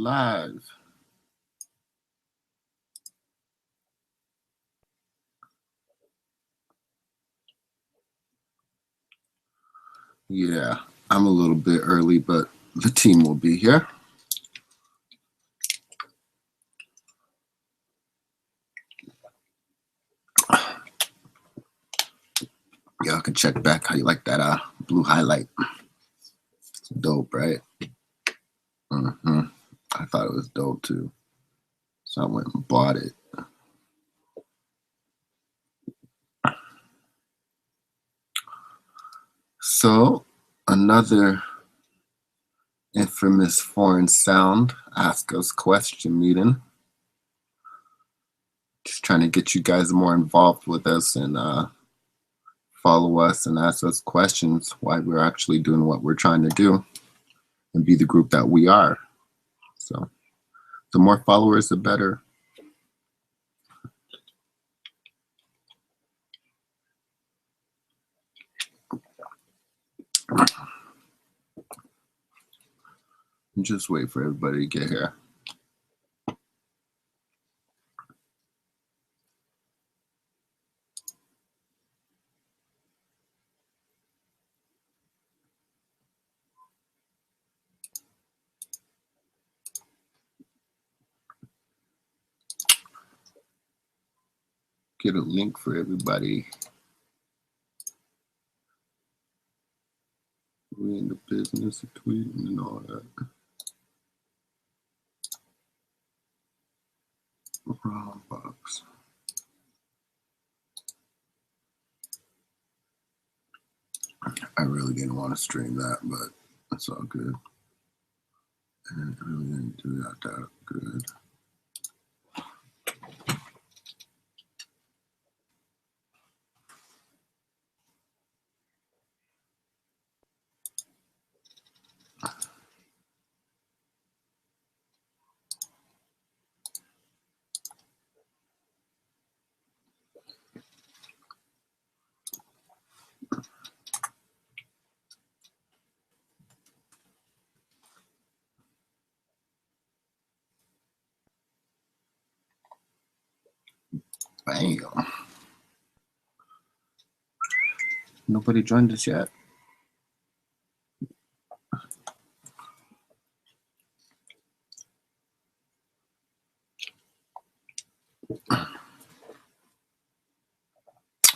live. Yeah, I'm a little bit early, but the team will be here. Y'all can check back how you like that blue highlight. It's dope, right? I thought it was dope too. So I went and bought it. So another infamous foreign sound, ask us question meeting. Just trying to get you guys more involved with us and follow us and ask us questions why we're actually doing what we're trying to do and be the group that we are. So the more followers, the better. Just wait for everybody to get here. Get a link for everybody. We in the business of tweeting and all that. Wrong box. I really didn't want to stream that, but that's all good. And it really didn't do that good. Bam. Nobody joined us yet.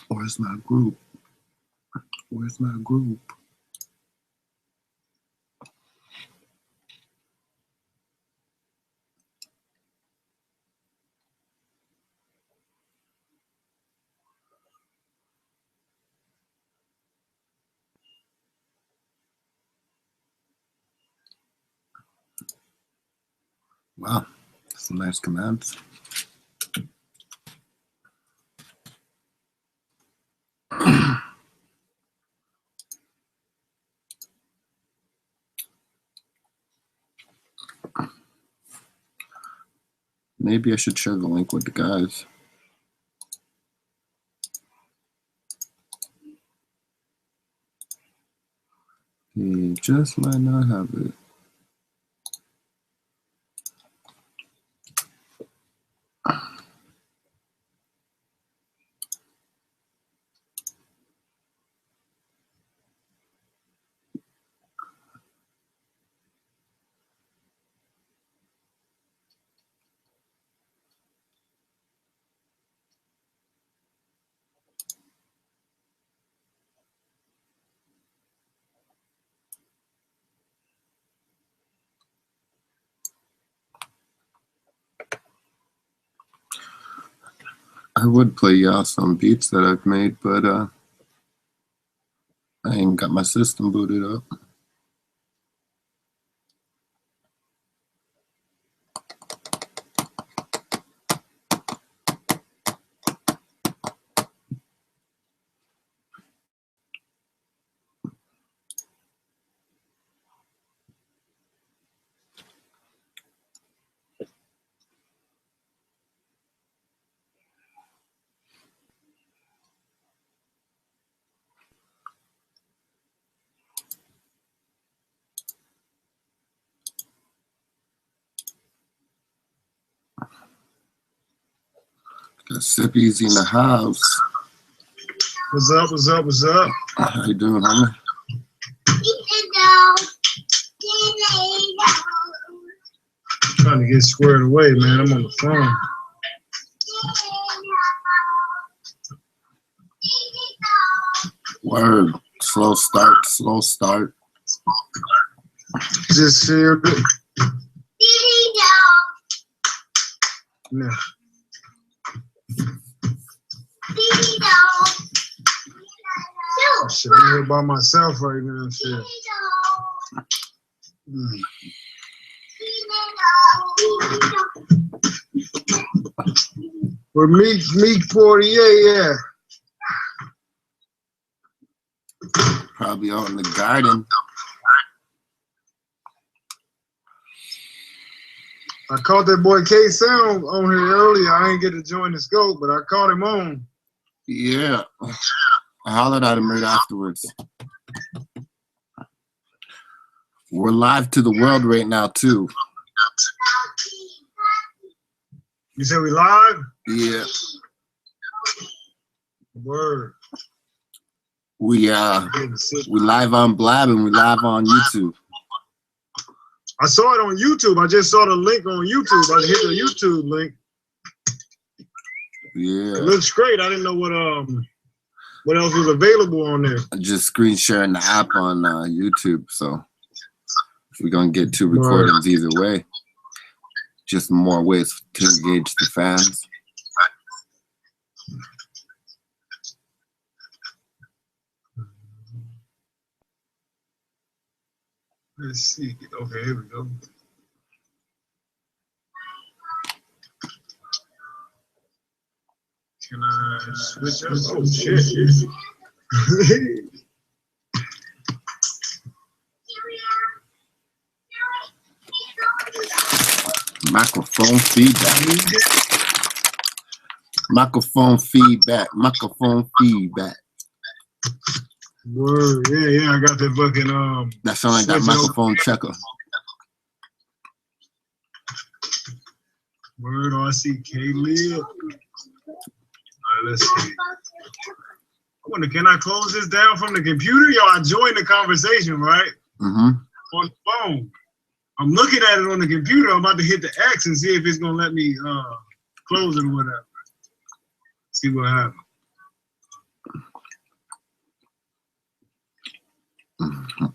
Where's my group? Where's my group? Wow, some nice commands. Maybe I should share the link with the guys. He just might not have it. I would play y'all some beats that I've made, but I ain't got my system booted up. The Sippies in the house. What's up? What's up? What's up? How you doing, homie? Trying to get squared away, man. I'm on the phone. Word. Slow start. Slow start. Just shared it. Yeah. Shit, I'm here by myself right now. Shit. Where Meek 48, yeah. Probably out in the garden. I caught that boy K-Sound on here earlier. I ain't get to join the scope, but I caught him on. Yeah. I hollered at him right afterwards. We're live to the world right now, too. You said we live? Yeah. Word. We live on Blab and we live on YouTube. I saw it on YouTube. I just saw the link on YouTube. I hit the YouTube link. Yeah. It looks great. I didn't know what else was available on there. I just screen sharing the app on YouTube, so we're gonna get two recordings either way. Just more ways to engage the fans. Let's see. Okay, here we go. Can I switch up? Oh, shit. Microphone feedback. Microphone feedback. Microphone feedback. Word. Yeah, I got that fucking That sound like that microphone checker. Word. Oh, I see K-Lib. All right, let's see. I wonder, can I close this down from the computer? Yo, I joined the conversation, right? Mm-hmm. On the phone. I'm looking at it on the computer. I'm about to hit the X and see if it's gonna let me close it or whatever. See what happens. Mm-hmm.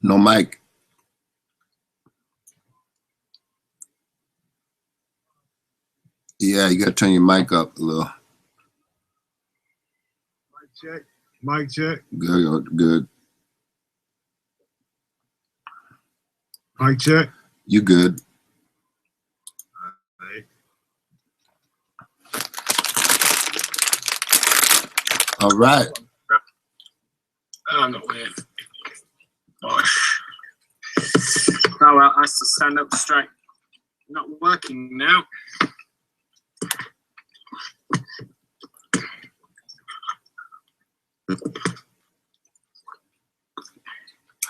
No mic. Yeah, you gotta turn your mic up a little. Mic check. Mic check. Good, good. Mic check. You good. All right. Oh, no way. Gosh. Oh, well, I have to stand up straight. Not working now.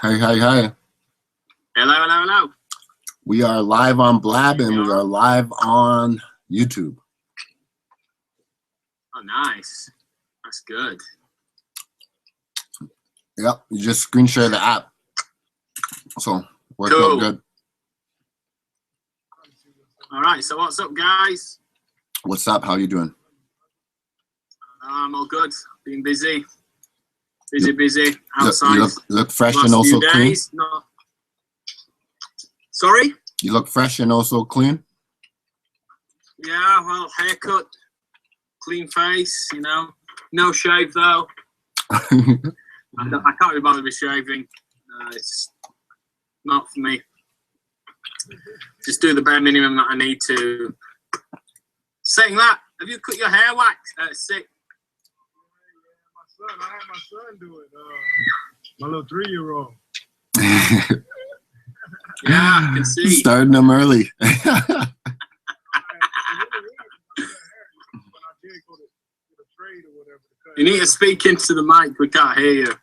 Hey. Hello, hello. We are live on Blab and we are live on YouTube. Oh, nice. That's good. Yep, you just screen share the app. So, works out good. All right, so what's up, guys? What's up? How you doing? I'm all good. Been busy. Busy. Outside. You look fresh and also clean. No. Sorry? You look fresh and also clean? Yeah, well, haircut, clean face, you know. No shave, though. I can't be bothered with shaving. It's not for me. Just do the bare minimum that I need to. Saying that, have you cut your hair wax? Sick. I had my son do it. My little 3-year-old. Yeah, I can see. Starting them early. You need to speak into the mic. We can't hear you.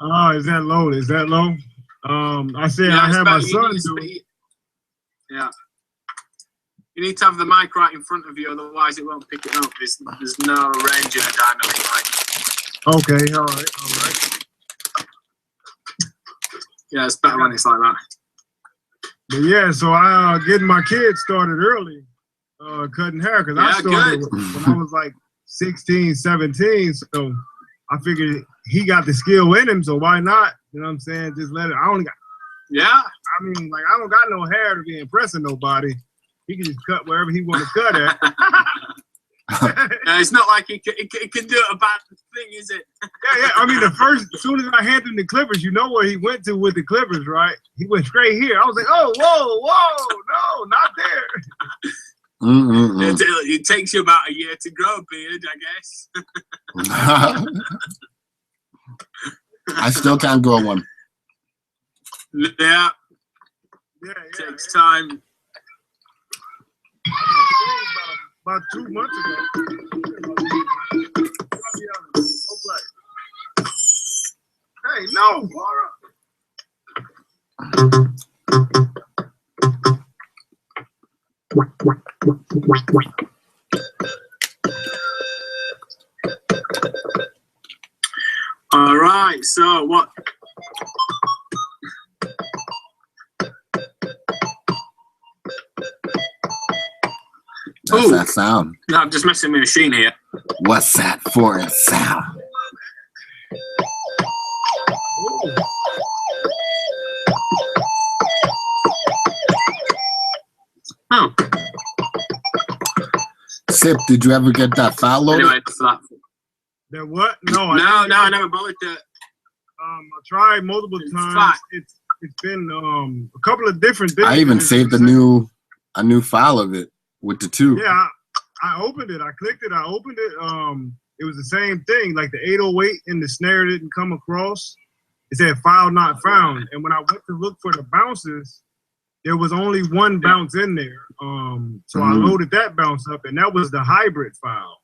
Oh, is that low? Is that low? I said Yeah, I it's had my better. You son need to do it. speak- Yeah. You need to have the mic right in front of you, otherwise it won't pick it up. There's no range in a dynamic mic. Okay, all right. Yeah, it's better when it's like that. But yeah, so I getting my kids started early, cutting hair, because I Yeah, started good. when I was like 16, 17. So I figured he got the skill in him, so why not? You know what I'm saying? Just let it. I only got. Yeah. I mean, like I don't got no hair to be impressing nobody. He can just cut wherever he want to cut at. It's not like he can do a bad thing, is it? Yeah. I mean, as soon as I handed him the clippers, you know where he went to with the clippers, right? He went straight here. I was like, oh, whoa, no, not there. It takes you about a year to grow a beard, I guess. I still can't grow one. Yeah. Yeah. Takes time. About 2 months ago. Hey, no, Laura. All right. So what? What's Ooh. that sound? No, I'm just messing with my machine here. What's that foreign sound? Oh. Sip, did you ever get that foul loaded? Anyway, it's that. That what? No, I never bothered to. I tried multiple times. It's been a couple of different things. I even saved a new file of it with the two. Yeah, I opened it. I clicked it. I opened it. It was the same thing. Like the 808 and the snare didn't come across. It said file not found. And when I went to look for the bounces, there was only one bounce in there. So I loaded that bounce up, and that was the hybrid file.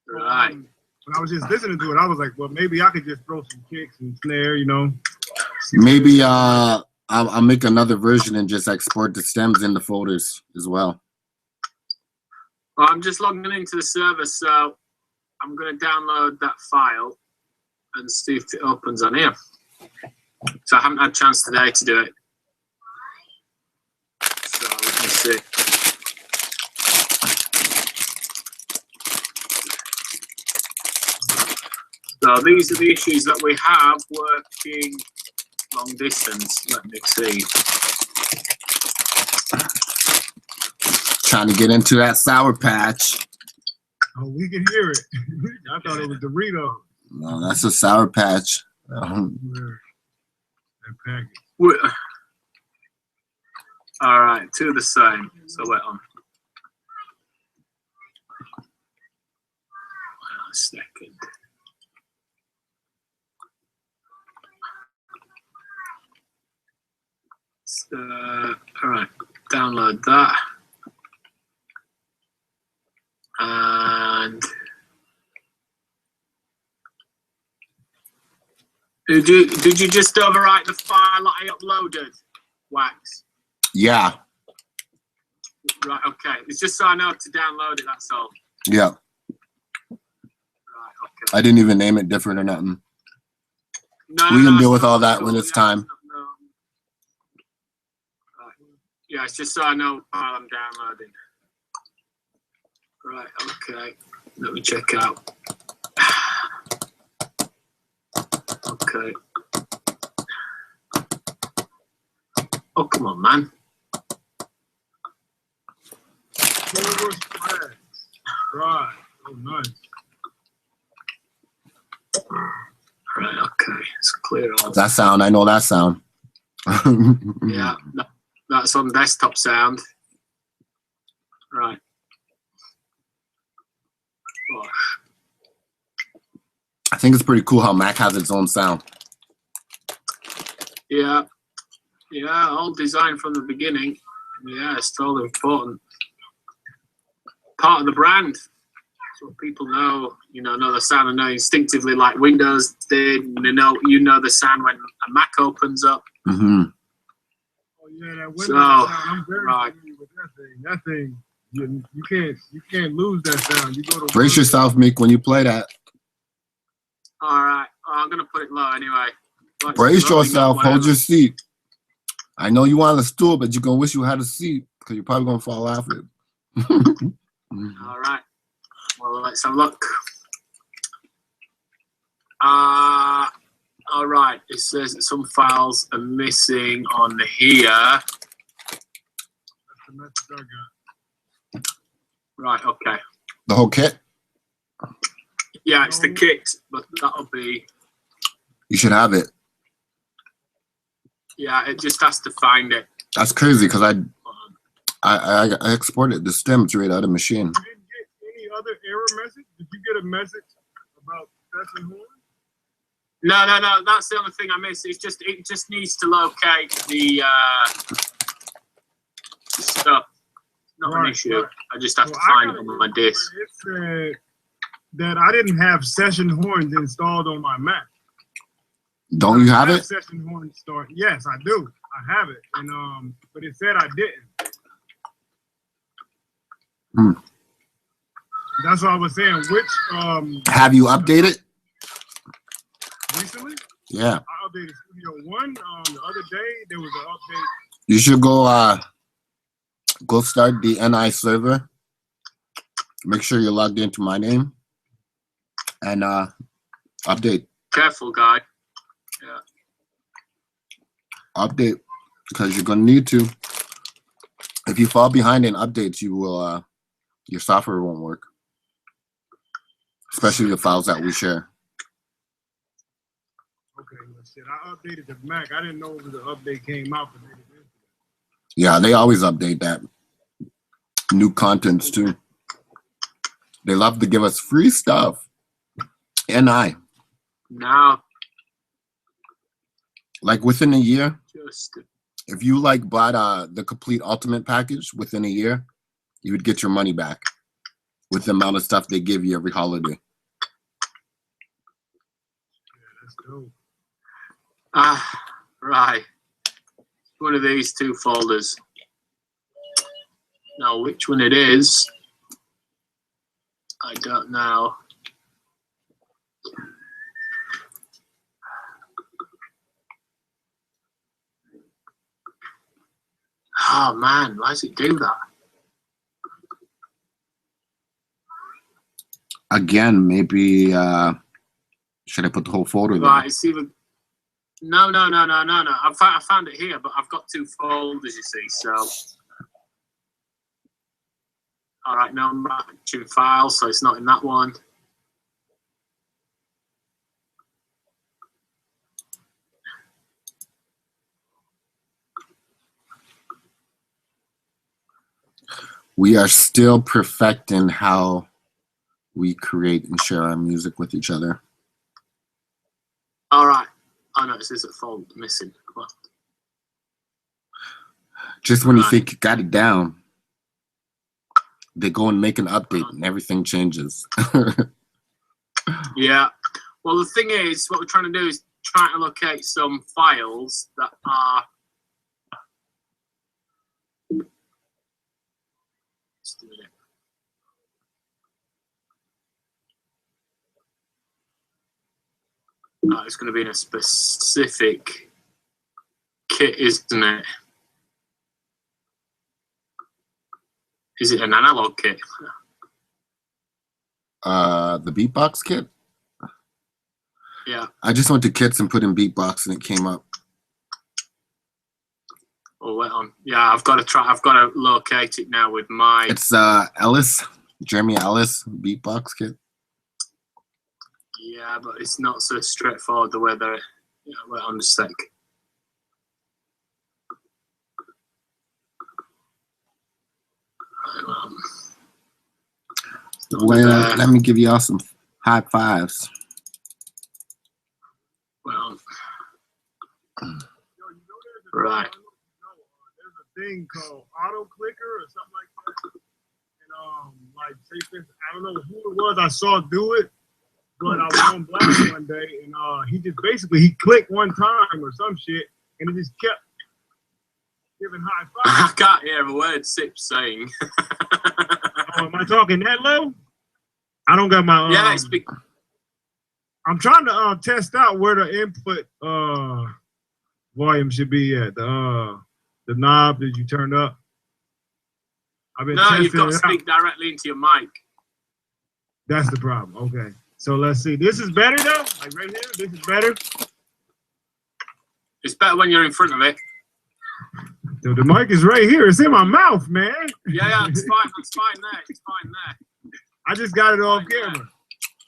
Right. When I was just listening to it, I was like, well, maybe I could just throw some kicks and snare, you know. Maybe I'll make another version and just export the stems in the folders as well. Well, I'm just logging into the server, so I'm going to download that file and see if it opens on here. So I haven't had a chance today to do it. So let me see. So these are the issues that we have working long distance. Let me see. Trying to get into that Sour Patch. Oh, we can hear it. I thought it was Dorito. No, that's a Sour Patch. That package. All right, two of the same. So wait on. Wait on a second. All right, download that. And did you just overwrite the file that I uploaded, Wax? Yeah. Right, okay. It's just so I know to download it, that's all. Yeah. Right, okay. I didn't even name it different or nothing. No, We can deal it's with all not that when cool, it's yeah, time. no. Right. Yeah, it's just so I know while I'm downloading. Right, okay. Let me check out. Okay. Oh, come on, man. Right. Oh, nice. Right, okay. It's clear all. That sound, I know that sound. Yeah, that's on desktop sound. Right. Gosh. I think it's pretty cool how Mac has its own sound. Yeah, all designed from the beginning. Yeah, it's totally important. Part of the brand. So people know, know the sound and know instinctively, like Windows did. You know the sound when a Mac opens up. Mm-hmm. Oh yeah, that Windows sound. I'm very familiar with that thing. That thing, you can't lose that sound. You go to Brace yourself, Meek, when you play that. All right, I'm gonna put it low anyway. Brace yourself. Hold your seat. I know you want a stool, but you're gonna wish you had a seat because you're probably gonna fall off it. All right. Well, let's have a look. All right. It says that some files are missing on here. That's the message I got. Right. Okay. The whole kit? Yeah, it's the kit, but that'll be. You should have it. Yeah, it just has to find it. That's crazy because I exported the stems right out of the machine. You didn't get any other error message? Did you get a message about session horn? No. That's the only thing I missed. It just needs to locate the stuff. Not an issue. Right. I just have to find it on my disk. It said that I didn't have session horns installed on my Mac. Don't you have it? Session horn installed. Yes, I do. I have it, and but it said I didn't. Hmm. That's what I was saying. Which have you updated? Recently? Yeah. I updated Studio One. The other day there was an update. You should go start the NI server. Make sure you're logged into my name and update. Careful, guy. Yeah. Update because you're gonna need to. If you fall behind in updates, you will your software won't work. Especially the files that we share. Okay, well, shit. I updated the Mac. I didn't know if the update came out. But yeah, they always update that. New contents too. They love to give us free stuff. NI. Now. Like within a year, Just. if you bought the complete ultimate package within a year, you would get your money back with the amount of stuff they give you every holiday. Yeah, that's dope. Right. One of these two folders. Now, which one it is, I don't know. Oh man, why does it do that? Again, maybe should I put the whole folder there? Right, it's either no. I found it here, but I've got two folders, you see. So, all right, no, I'm matching files, so it's not in that one. We are still perfecting how we create and share our music with each other. All right. Oh no, it says a folder missing. What? Just when you think you got it down, they go and make an update and everything changes. Yeah. Well, the thing is, what we're trying to do is trying to locate some files that are. Just a minute. It's going to be in a specific kit, isn't it? Is it an analog kit? The beatbox kit? Yeah. I just went to kits and put in beatbox and it came up. Oh, wait on. Yeah, I've got to locate it now with my. It's Jeremy Ellis beatbox kit. Yeah, but it's not so straightforward the way they're. Yeah, wait on a sec. Well, let me give you all some high fives. Well, right. thing called Auto Clicker or something like that. And like say for instance, I don't know who it was I saw do it, but I was on Black one day and he just basically he clicked one time or some shit and it just kept giving high five. I can't hear a word Sip's saying. Am I talking that low? I don't got my yeah, it's big. I'm trying to test out where the input volume should be at. The knob that you turned up. I've been testing you've got to it speak out. directly into your mic. That's the problem. Okay. So let's see. This is better though? Like right here? This is better? It's better when you're in front of it. So the mic is right here. It's in my mouth, man. Yeah, it's fine. It's fine there. It's fine there. I just got it off camera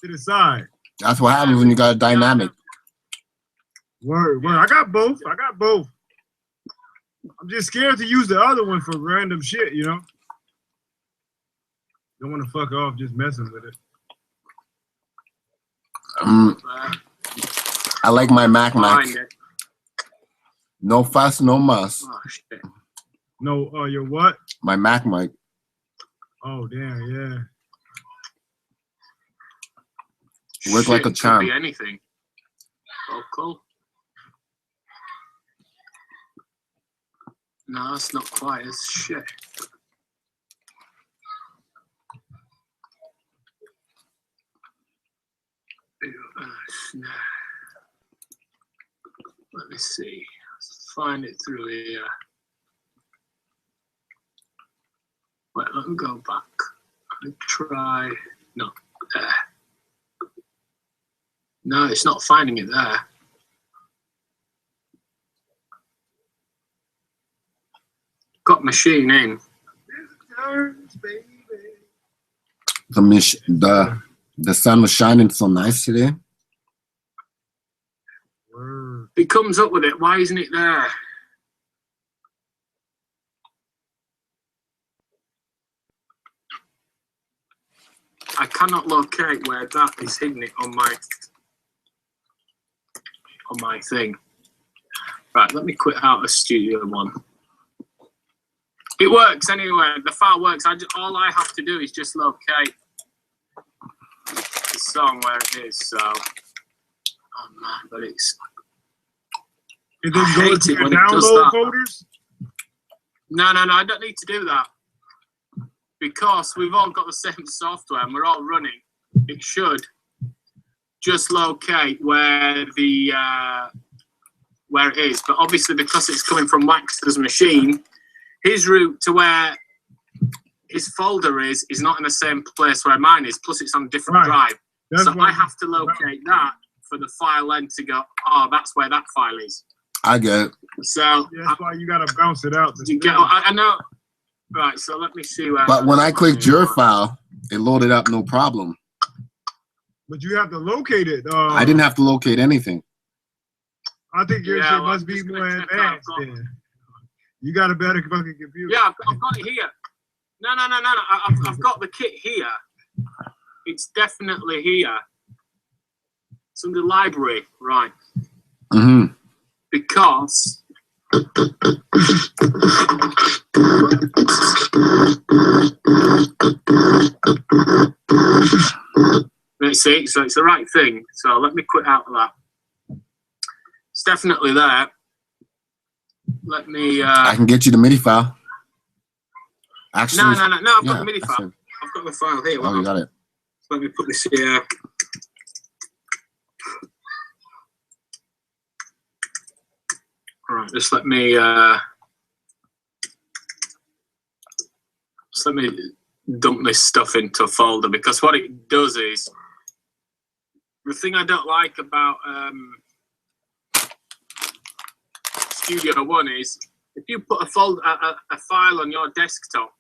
to the side. That's what happens when you got a dynamic. Word. I got both. I'm just scared to use the other one for random shit, you know? Don't want to fuck off just messing with it. I like my Mac mic. Find it. No fuss, no muss. Oh, shit. No, your what? My Mac mic. Oh, damn, yeah. Work like a Shit, charm. Could be anything. Oh, cool. No, it's not quite as shit. Let me see. Let's find it through here. Wait, let me go back. Let me try. No, there. No, it's not finding it there. Got machine in. The sun was shining so nice today. It comes up with it. Why isn't it there? I cannot locate where that is hidden it on my thing. Right, let me quit out of Studio One. It works anyway. The file works. All I have to do is just locate the song where it is. So, oh man, but it's. It didn't I go hate into it your when it does download that. folders? No, I don't need to do that because we've all got the same software and we're all running. It should just locate where where it is, but obviously because it's coming from Waxter's machine, his route to where his folder is not in the same place where mine is. Plus, it's on a different drive, so I have to locate that for the file then to go. Oh, that's where that file is. I get it. So that's why you gotta bounce it out. I know. Right, so let me see where. But when I clicked your file, it loaded up no problem. But you have to locate it. I didn't have to locate anything. I think your shit must be more advanced then. You got a better fucking computer. Yeah, I've got it here. No. I've got the kit here. It's definitely here. It's in the library, right? Mm-hmm. Because let's see, so it's the right thing. So let me quit out of that. It's definitely there. Let me. I can get you the MIDI file. Actually, no. I've got the MIDI file. It. I've got the file here. Oh, you got it. Let me put this here. All right, just let me dump this stuff into a folder, because what it does is, the thing I don't like about Studio One is if you put a file on your desktop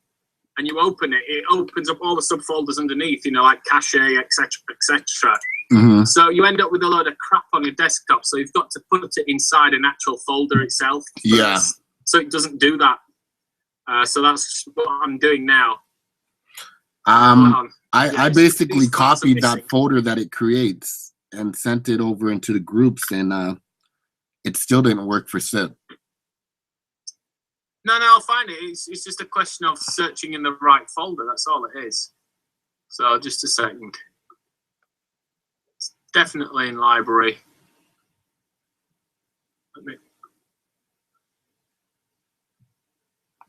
and you open it, it opens up all the subfolders underneath, like cache, etc., etc. Mm-hmm. So you end up with a load of crap on your desktop. So you've got to put it inside an actual folder itself. Yeah. So it doesn't do that. So that's what I'm doing now. I basically copied that folder that it creates and sent it over into the groups, and it still didn't work for SIP. No, I'll find it. It's just a question of searching in the right folder. That's all it is. So just a second. It's definitely in library.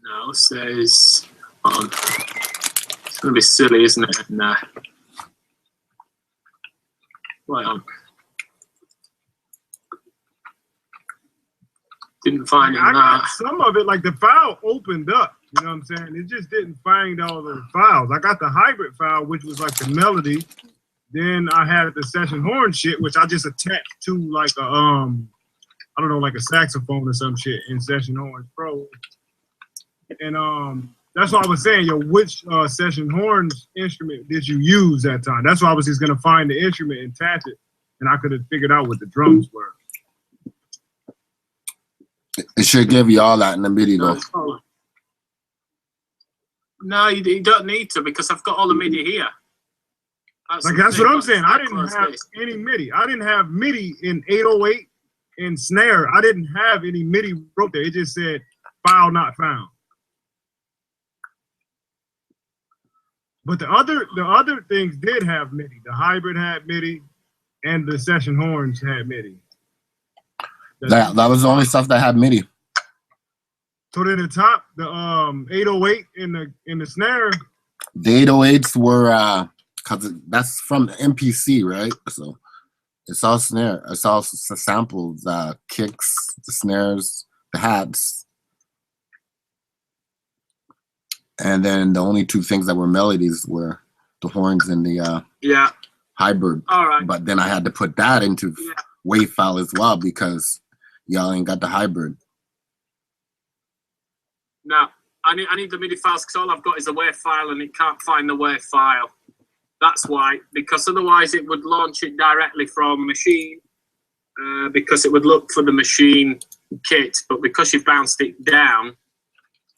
No, it says on. It's going to be silly, isn't it? Nah. Right on. Didn't find it. I got some of it, like the file opened up. You know what I'm saying? It just didn't find all the files. I got the hybrid file, which was like the melody. Then I had the session horn shit, which I just attached to like a I don't know, like a saxophone or some shit in Session Horns Pro. And that's why I was saying, yo, which Session Horns instrument did you use that time? That's why I was just gonna find the instrument and attach it, and I could have figured out what the drums were. It should give you all that in the MIDI though. No, you don't need to, because I've got all the MIDI here. That's what I'm saying. I didn't have any MIDI. I didn't have MIDI in 808 and snare. I didn't have any MIDI wrote there. It just said file not found. But the other things did have MIDI. The hybrid had MIDI, and the Session Horns had MIDI. That was the only stuff that had MIDI. So then the top, the 808 in the snare. The 808s were cause that's from the MPC, right? So it's all snare. It's all samples, kicks, the snares, the hats. And then the only two things that were melodies were the horns and the hybrid. All right. But then I had to put that into WAV file as well because y'all ain't got the hybrid. No, I need the MIDI files because all I've got is a WAV file and it can't find the WAV file. That's why, because otherwise it would launch it directly from machine because it would look for the machine kit, but because you've bounced it down,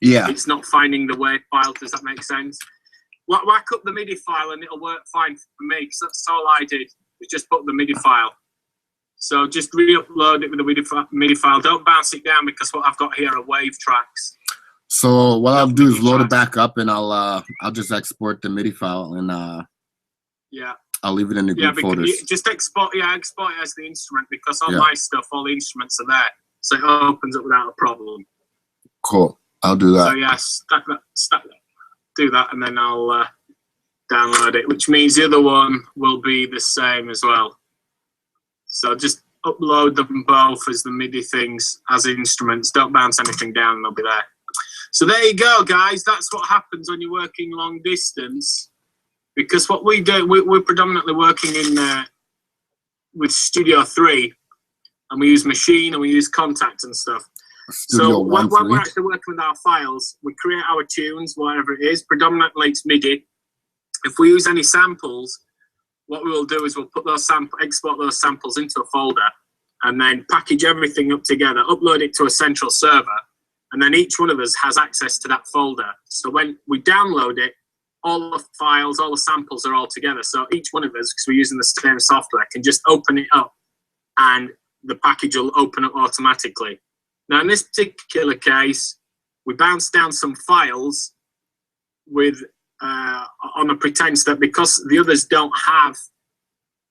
it's not finding the WAV file. Does that make sense? Whack up the MIDI file and it'll work fine for me because that's all I did, was just put the MIDI file. So just re-upload it with the MIDI file. Don't bounce it down because what I've got here are WAV tracks. So what I'll do is load it back up and I'll just export the MIDI file and I'll leave it in the group folders. Just export it as the instrument because all my stuff, all the instruments are there. So it opens up without a problem. Cool. I'll do that. So yeah, stack that. Do that and then I'll download it, which means the other one will be the same as well. So just upload them both as the MIDI things, as instruments. Don't bounce anything down and they'll be there. So there you go, guys. That's what happens when you're working long distance. Because what we do, we're predominantly working in with Studio 3, and we use Machine and we use Contact and stuff. So when we're actually working with our files, we create our tunes, whatever it is. Predominantly it's MIDI. If we use any samples, what we will do is we'll put those export those samples into a folder, and then package everything up together, upload it to a central server. And then each one of us has access to that folder. So when we download it, all the files, all the samples are all together. So each one of us, because we're using the same software, can just open it up and the package will open up automatically. Now, in this particular case, we bounced down some files with on the pretense that because the others don't have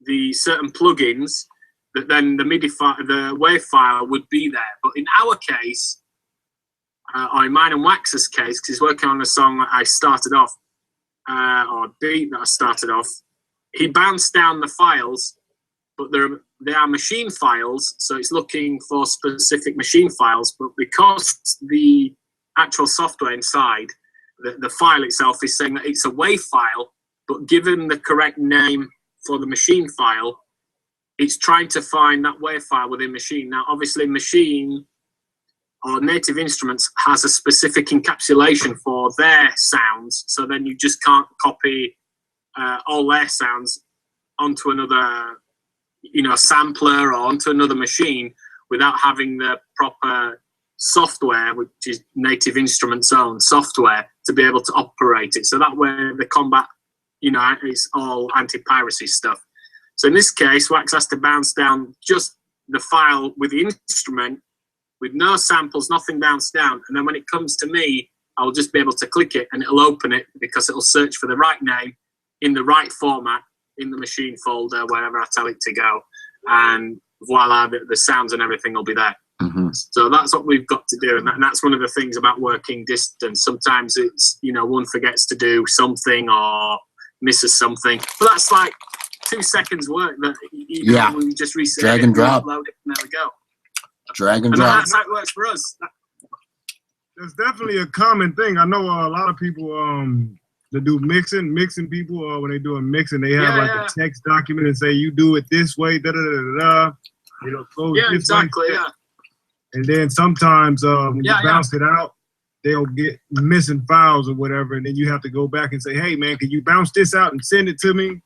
the certain plugins, that then the MIDI file, the WAV file would be there. But in our case, or in mine and Wax's case, because he's working on a song that I started off, or beat that I started off, he bounced down the files, but they are machine files, so it's looking for specific machine files. But because the actual software inside, the file itself is saying that it's a WAV file, but given the correct name for the machine file, it's trying to find that WAV file within machine. Now, obviously, machine or Native Instruments has a specific encapsulation for their sounds, so then you just can't copy all their sounds onto another, sampler or onto another machine without having the proper software, which is Native Instruments' own software, to be able to operate it. So that way the combat, it's all anti-piracy stuff. So in this case, Wax has to bounce down just the file with the instrument with no samples, nothing bounced down. And then when it comes to me, I'll just be able to click it and it'll open it because it'll search for the right name in the right format in the machine folder, wherever I tell it to go. And voila, the sounds and everything will be there. So that's what we've got to do. And that's one of the things about working distance. Sometimes it's, you know, one forgets to do something or misses something. But that's like 2 seconds work that, you know, we just reset drag it, and drop. upload it, and there we go. Drag and And drop. that's how it works for us. There's definitely a common thing. I know a lot of people that do mixing people when they do a mixing, they have a text document and say you do it this way, da da da da da. You know, close this exactly. way. And then sometimes when you bounce it out, they'll get missing files or whatever, and then you have to go back and say, "Hey man, can you bounce this out and send it to me?"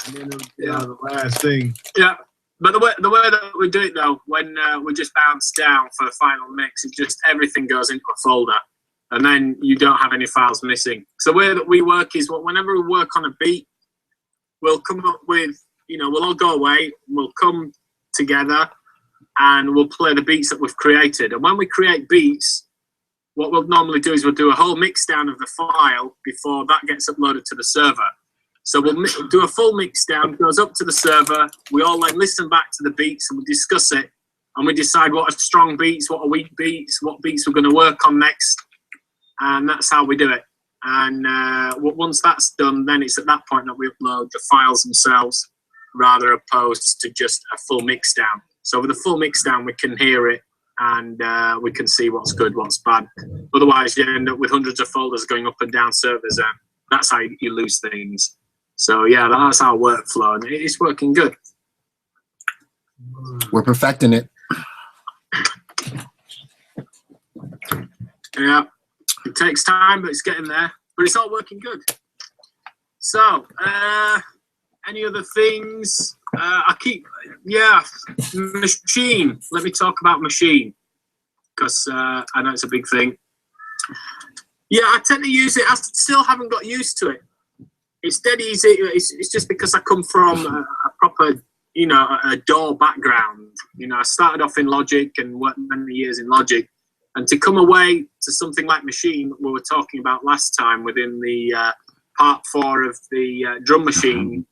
And then it'll get out of the last thing. Yeah. But the way that we do it though, when we just bounce down for the final mix, it's just everything goes into a folder, and then you don't have any files missing. So the way that we work is, whenever we work on a beat, we'll come up with, you know, we'll all go away, we'll come together, and we'll play the beats that we've created. And when we create beats, what we'll normally do is we'll do a whole mix down of the file before that gets uploaded to the server. So we'll do a full mix down, goes up to the server. We all then listen back to the beats and we discuss it. And we decide what are strong beats, what are weak beats, what beats we're going to work on next. And that's how we do it. And once that's done, then it's at that point that we upload the files themselves, rather opposed to just a full mix down. So with a full mix down, we can hear it and we can see what's good, what's bad. Otherwise, you end up with hundreds of folders going up and down servers, and that's how you lose things. So yeah, that's our workflow, and it's working good. We're perfecting it. Yeah, it takes time, but it's getting there. But it's all working good. So, any other things? Machine. Let me talk about machine, because I know it's a big thing. Yeah, I tend to use it. I still haven't got used to it. It's dead easy. It's just because I come from a proper, you know, a DAW background. You know, I started off in Logic and worked many years in Logic. And to come away to something like Machine, we were talking about last time within the part 4 of the drum machine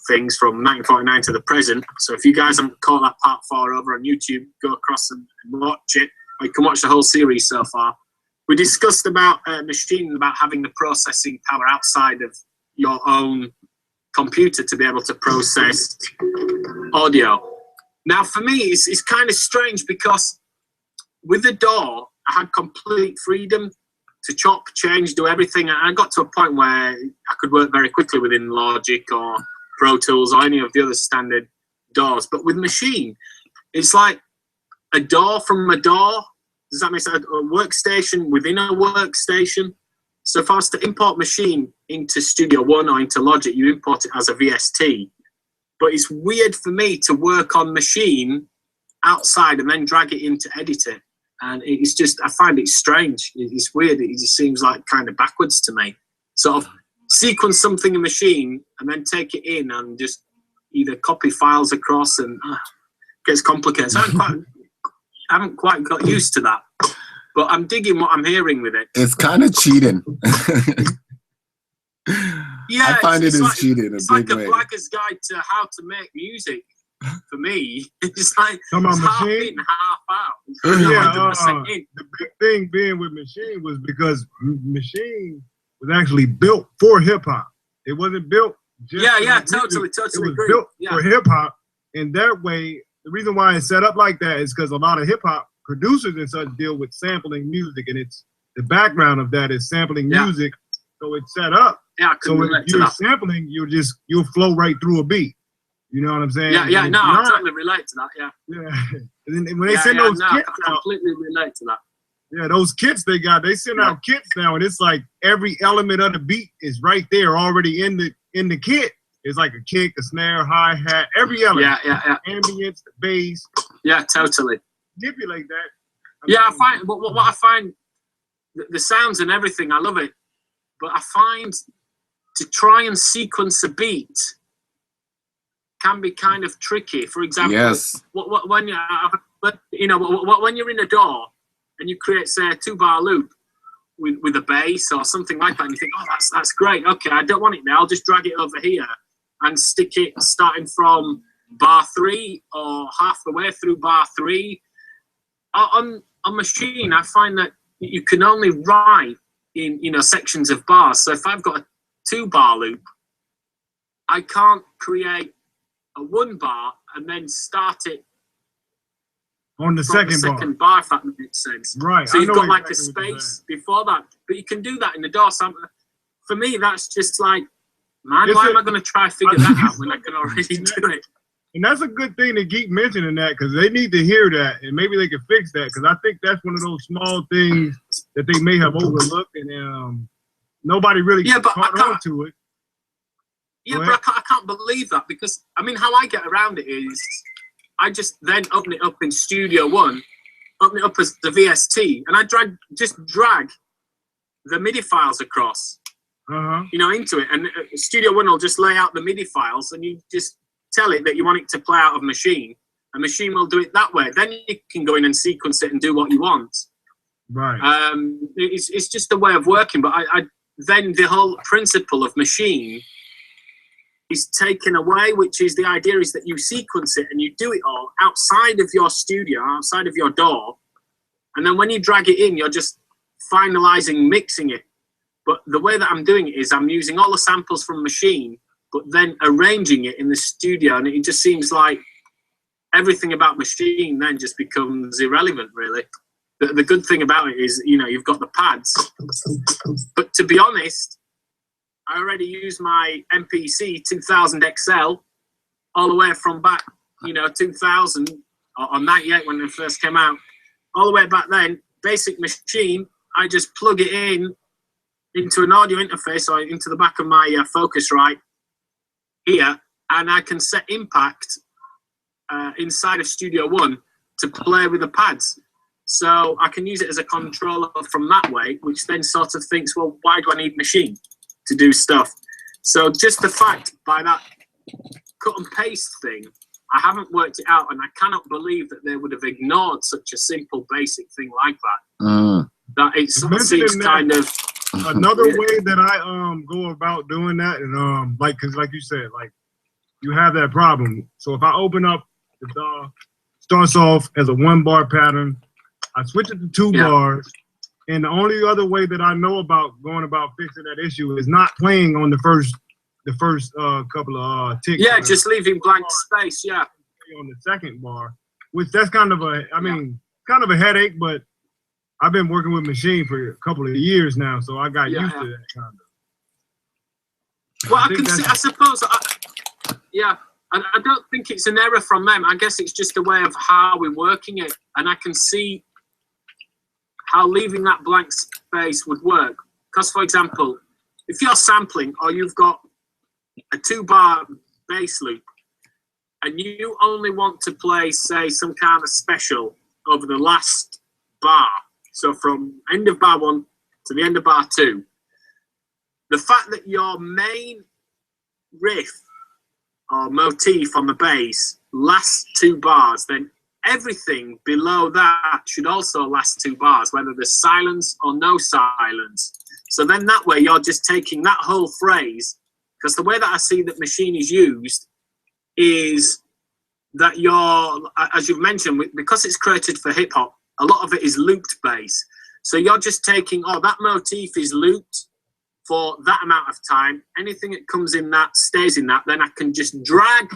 things from 1949 to the present. So if you guys haven't caught that part 4 over on YouTube, go across and watch it. Or you can watch the whole series so far. We discussed about Machine, about having the processing power outside of your own computer to be able to process audio. Now, for me, it's kind of strange because with the DAW, I had complete freedom to chop, change, do everything. And I got to a point where I could work very quickly within Logic or Pro Tools or any of the other standard DAWs. But with Machine, it's like a DAW from a DAW. Does that make sense? A workstation within a workstation. So if I was to import Machine into Studio One or into Logic, you import it as a VST. But it's weird for me to work on Machine outside and then drag it in to edit it. And it's just, I find it strange. It's weird. It just seems like kind of backwards to me. Sort of sequence something in Machine and then take it in and just either copy files across, and it gets complicated. So I haven't quite got used to that, but I'm digging what I'm hearing with it. It's kind of cheating. Yeah, I find it is cheating. It's like a blagger's guide to how to make music. For me, it's like it's half in, half out. The big thing being with Machine was because Machine was actually built for hip hop. It wasn't built just totally it was agree. Built for hip hop, and that way, the reason why it's set up like that is because a lot of hip hop producers and such deal with sampling music, and it's the background of that is sampling music. So it's set up. Yeah, so when you're sampling, you'll flow right through a beat. You know what I'm saying? I totally relate to that. Yeah. And then when they send those kits I completely relate to that. Yeah, those kits they send out kits now, and it's like every element of the beat is right there already in the kit. It's like a kick, a snare, hi-hat, every element. Yeah. Ambience, the bass. Yeah, totally. Manipulate that. I find what I find, the sounds and everything, I love it. But I find to try and sequence a beat can be kind of tricky. For example, when But you know, when you're in a door and you create, say, a 2-bar loop with a bass or something like that, and you think, oh, that's great. Okay, I don't want it there. I'll just drag it over here and stick it starting from bar 3 or half the way through bar 3. On Machine, I find that you can only write in, you know, sections of bars. So if I've got a 2-bar loop, I can't create a 1-bar and then start it on the second bar, if that makes sense. Right. So you've got like a space before that, but you can do that in the DAW. So for me, that's just like, man, why am I going to try to figure that out when I can already do it? And that's a good thing to keep mentioning that, because they need to hear that, and maybe they can fix that, because I think that's one of those small things that they may have overlooked, and nobody really caught on to it. Yeah, but I can't believe that, because, I mean, how I get around it is I just then open it up in Studio One, open it up as the VST, and I just drag the MIDI files across, you know, into it. And Studio One will just lay out the MIDI files, and you just tell it that you want it to play out of Machine, and Machine will do it that way. Then you can go in and sequence it and do what you want. Right. It's just a way of working, but then the whole principle of Machine is taken away, which is the idea is that you sequence it and you do it all outside of your studio, outside of your DAW, and then when you drag it in, you're just finalizing mixing it. But the way that I'm doing it is I'm using all the samples from Machine, but then arranging it in the studio, and it just seems like everything about Machine then just becomes irrelevant, really. The good thing about it is, you know, you've got the pads, but to be honest, I already use my MPC 2000 XL all the way from back, you know, 2000 or 98 when it first came out, all the way back then. Basic Machine, I just plug it in into an audio interface or into the back of my Focusrite here, and I can set impact inside of Studio One to play with the pads. So I can use it as a controller from that way, which then sort of thinks, well, why do I need Machine to do stuff? So just the fact by that cut and paste thing, I haven't worked it out, and I cannot believe that they would have ignored such a simple, basic thing like that. That it sort of seems kind of another way that I go about doing that, and because like you said, like you have that problem. So if I open up the DAW, starts off as a 1-bar pattern, I switch it to 2 bars, and the only other way that I know about going about fixing that issue is not playing on the first couple of ticks. Yeah, just leaving blank space. Yeah, on the second bar, which that's kind of a, kind of a headache, but I've been working with Machine for a couple of years now, so I got used to that kind of. Well, I suppose, I don't think it's an error from them. I guess it's just a way of how we're working it, and I can see how leaving that blank space would work. Because, for example, if you're sampling or you've got a 2-bar bass loop and you only want to play, say, some kind of special over the last bar, so from end of bar 1 to the end of bar 2, the fact that your main riff or motif on the bass lasts 2 bars, then everything below that should also last 2 bars, whether there's silence or no silence. So then that way you're just taking that whole phrase, because the way that I see that Machine is used is that you're, as you've mentioned, because it's created for hip hop, a lot of it is looped bass. So you're just taking, that motif is looped for that amount of time. Anything that comes in that stays in that. Then I can just drag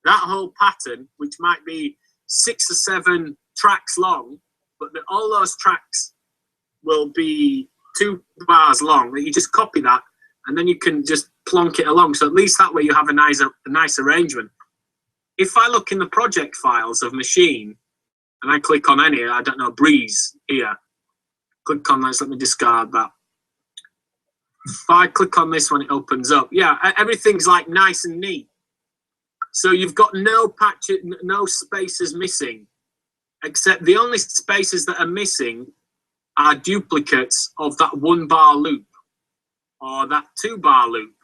that whole pattern, which might be 6 or 7 tracks long, but all those tracks will be 2 bars long. You just copy that, and then you can just plonk it along. So at least that way you have a nice arrangement. If I look in the project files of Machine, and I click on any, I don't know, Breeze here, click on this, let me discard that. If I click on this when it opens up, everything's like nice and neat. So you've got no patches, no spaces missing, except the only spaces that are missing are duplicates of that 1-bar loop or that 2-bar loop.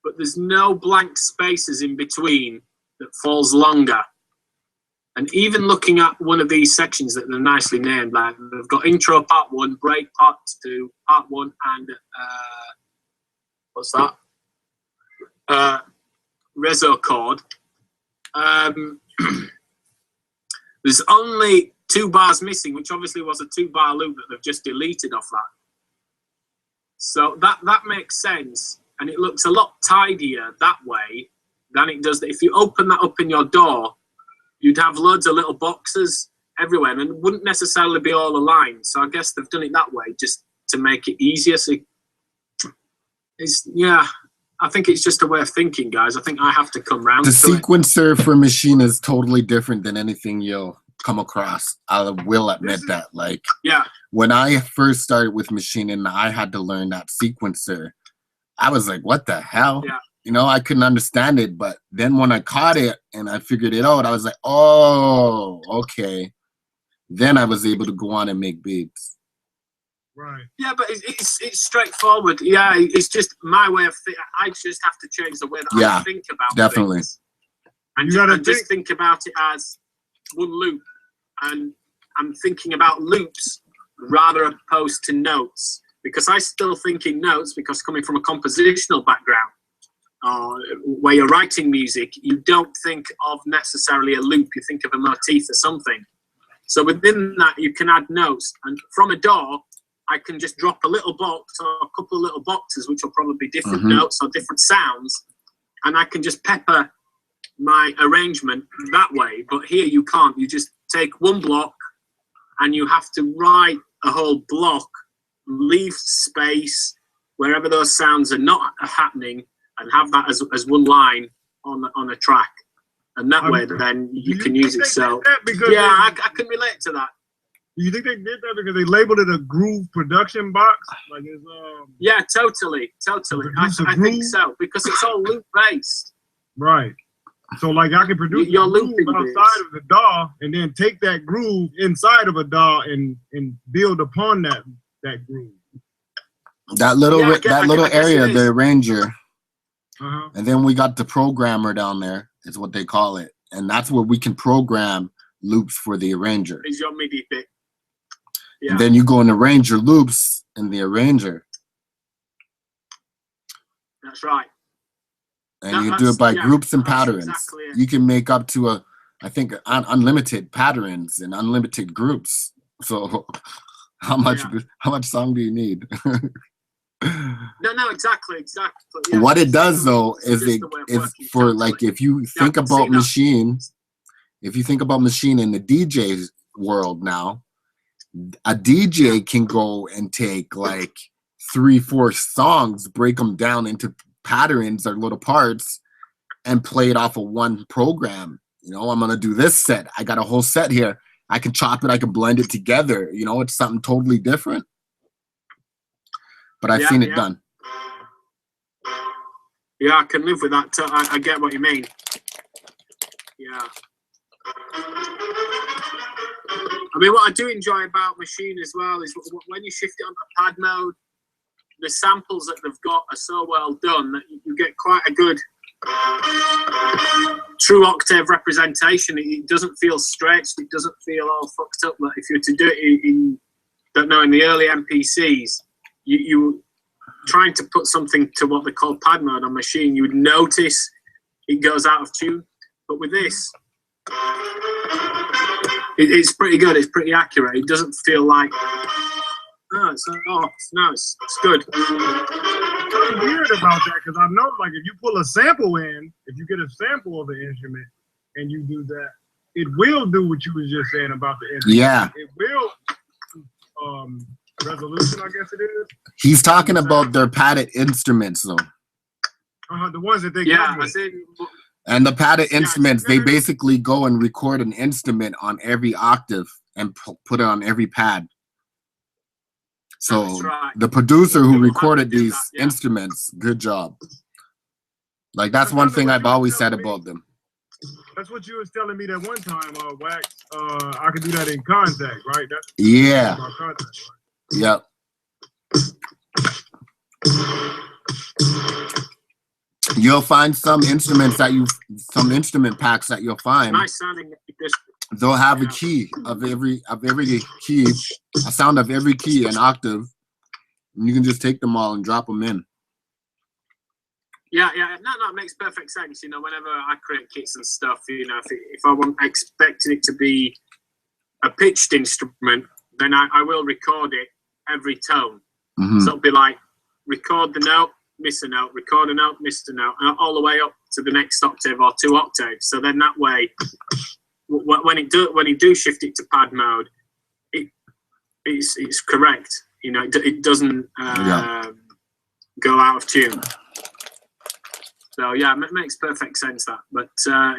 But there's no blank spaces in between that falls longer. And even looking at one of these sections that are nicely named, like they've got intro part 1, break part 2, part 1, and what's that? Reso chord. There's only 2 bars missing, which obviously was a 2-bar loop that they've just deleted off that. So that makes sense, and it looks a lot tidier that way than it does. If you open that up in your DAW, you'd have loads of little boxes everywhere, and it wouldn't necessarily be all aligned. So I guess they've done it that way just to make it easier. So I think it's just a way of thinking, guys. I think I have to come round the to it. sequencer for Machine is totally different than anything you'll come across. I will admit that. Like, Yeah. when I first started with Machine and I had to learn that sequencer, I was like, what the hell? Yeah. You know, I couldn't understand it. But then when I caught it and I figured it out, I was like, oh, okay. Then I was able to go on and make beats. Right. Yeah, but it's straightforward. Yeah, it's just my way of thinking. I just have to change the way that I think about definitely. things. And just think about it as one loop. And I'm thinking about loops rather opposed to notes. Because I still think in notes, because coming from a compositional background, where you're writing music, you don't think of necessarily a loop. You think of a motif or something. So within that, you can add notes. And from a DAW, I can just drop a little box or a couple of little boxes, which will probably be different notes or different sounds, and I can just pepper my arrangement that way. But here you can't. You just take one block and you have to write a whole block, leave space wherever those sounds are not happening, and have that as one line on a track. And that way, then you can use it. So, yeah, I can relate to that. Do you think they did that because they labeled it a groove production box? Like it's Yeah, totally. I think so, because it's all loop based. Right. So like I can produce your loop outside of the DAW and then take that groove inside of a DAW and build upon that groove. That little area, the arranger. And then we got the programmer down there, is what they call it. And that's where we can program loops for the arranger. Is your MIDI bit. Yeah. And then you go and arrange your loops in the arranger. That's right. And you do it by groups and patterns. Exactly you can make up to I think unlimited patterns and unlimited groups. So how much song do you need? No, exactly. Yeah. What it does though is for like if you think about Machine, if you think about Machine in the DJ world now, a DJ can go and take like 3-4 songs, break them down into patterns or little parts, and play it off of one program. You know, I'm gonna do this set. I got a whole set here. I can chop it. I can blend it together. You know, it's something totally different. But I've seen it done. Yeah, I can live with that. I get what you mean. Yeah. I mean, what I do enjoy about Machine as well is when you shift it onto pad mode, the samples that they've got are so well done that you get quite a good true octave representation. It doesn't feel stretched. It doesn't feel all fucked up. Like if you were to do it in the early MPCs, you trying to put something to what they call pad mode on Machine, you would notice it goes out of tune. But with this, it's pretty good. It's pretty accurate. It doesn't feel like it's off. No, it's good. It's so weird about that because I know, like, if you pull a sample in, if you get a sample of the instrument and you do that, it will do what you was just saying about the instrument. Yeah. It will. Resolution, I guess it is. He's talking about their padded instruments, though. The ones that they come with. And the padded instruments, they basically go and record an instrument on every octave and put it on every pad. So the producer who recorded these instruments, good job. Like that's one thing I've always said about them. That's what you was telling me that one time, Wax. I could do that in Contact, right? Yeah. Contact, right? Yep. You'll find some instrument packs that you'll find. Nice sounding. they'll have a key of every key, a sound of every key, an octave, and you can just take them all and drop them in. Yeah, no, it makes perfect sense. You know, whenever I create kits and stuff, you know, if I want expecting it to be a pitched instrument, then I will record it every tone. Mm-hmm. So it'll be like record the note, miss a note, record a note, miss a note, and all the way up to the next octave or 2 octaves. So then that way, when you do shift it to pad mode, it's correct. You know, it doesn't go out of tune. So yeah, it makes perfect sense that. But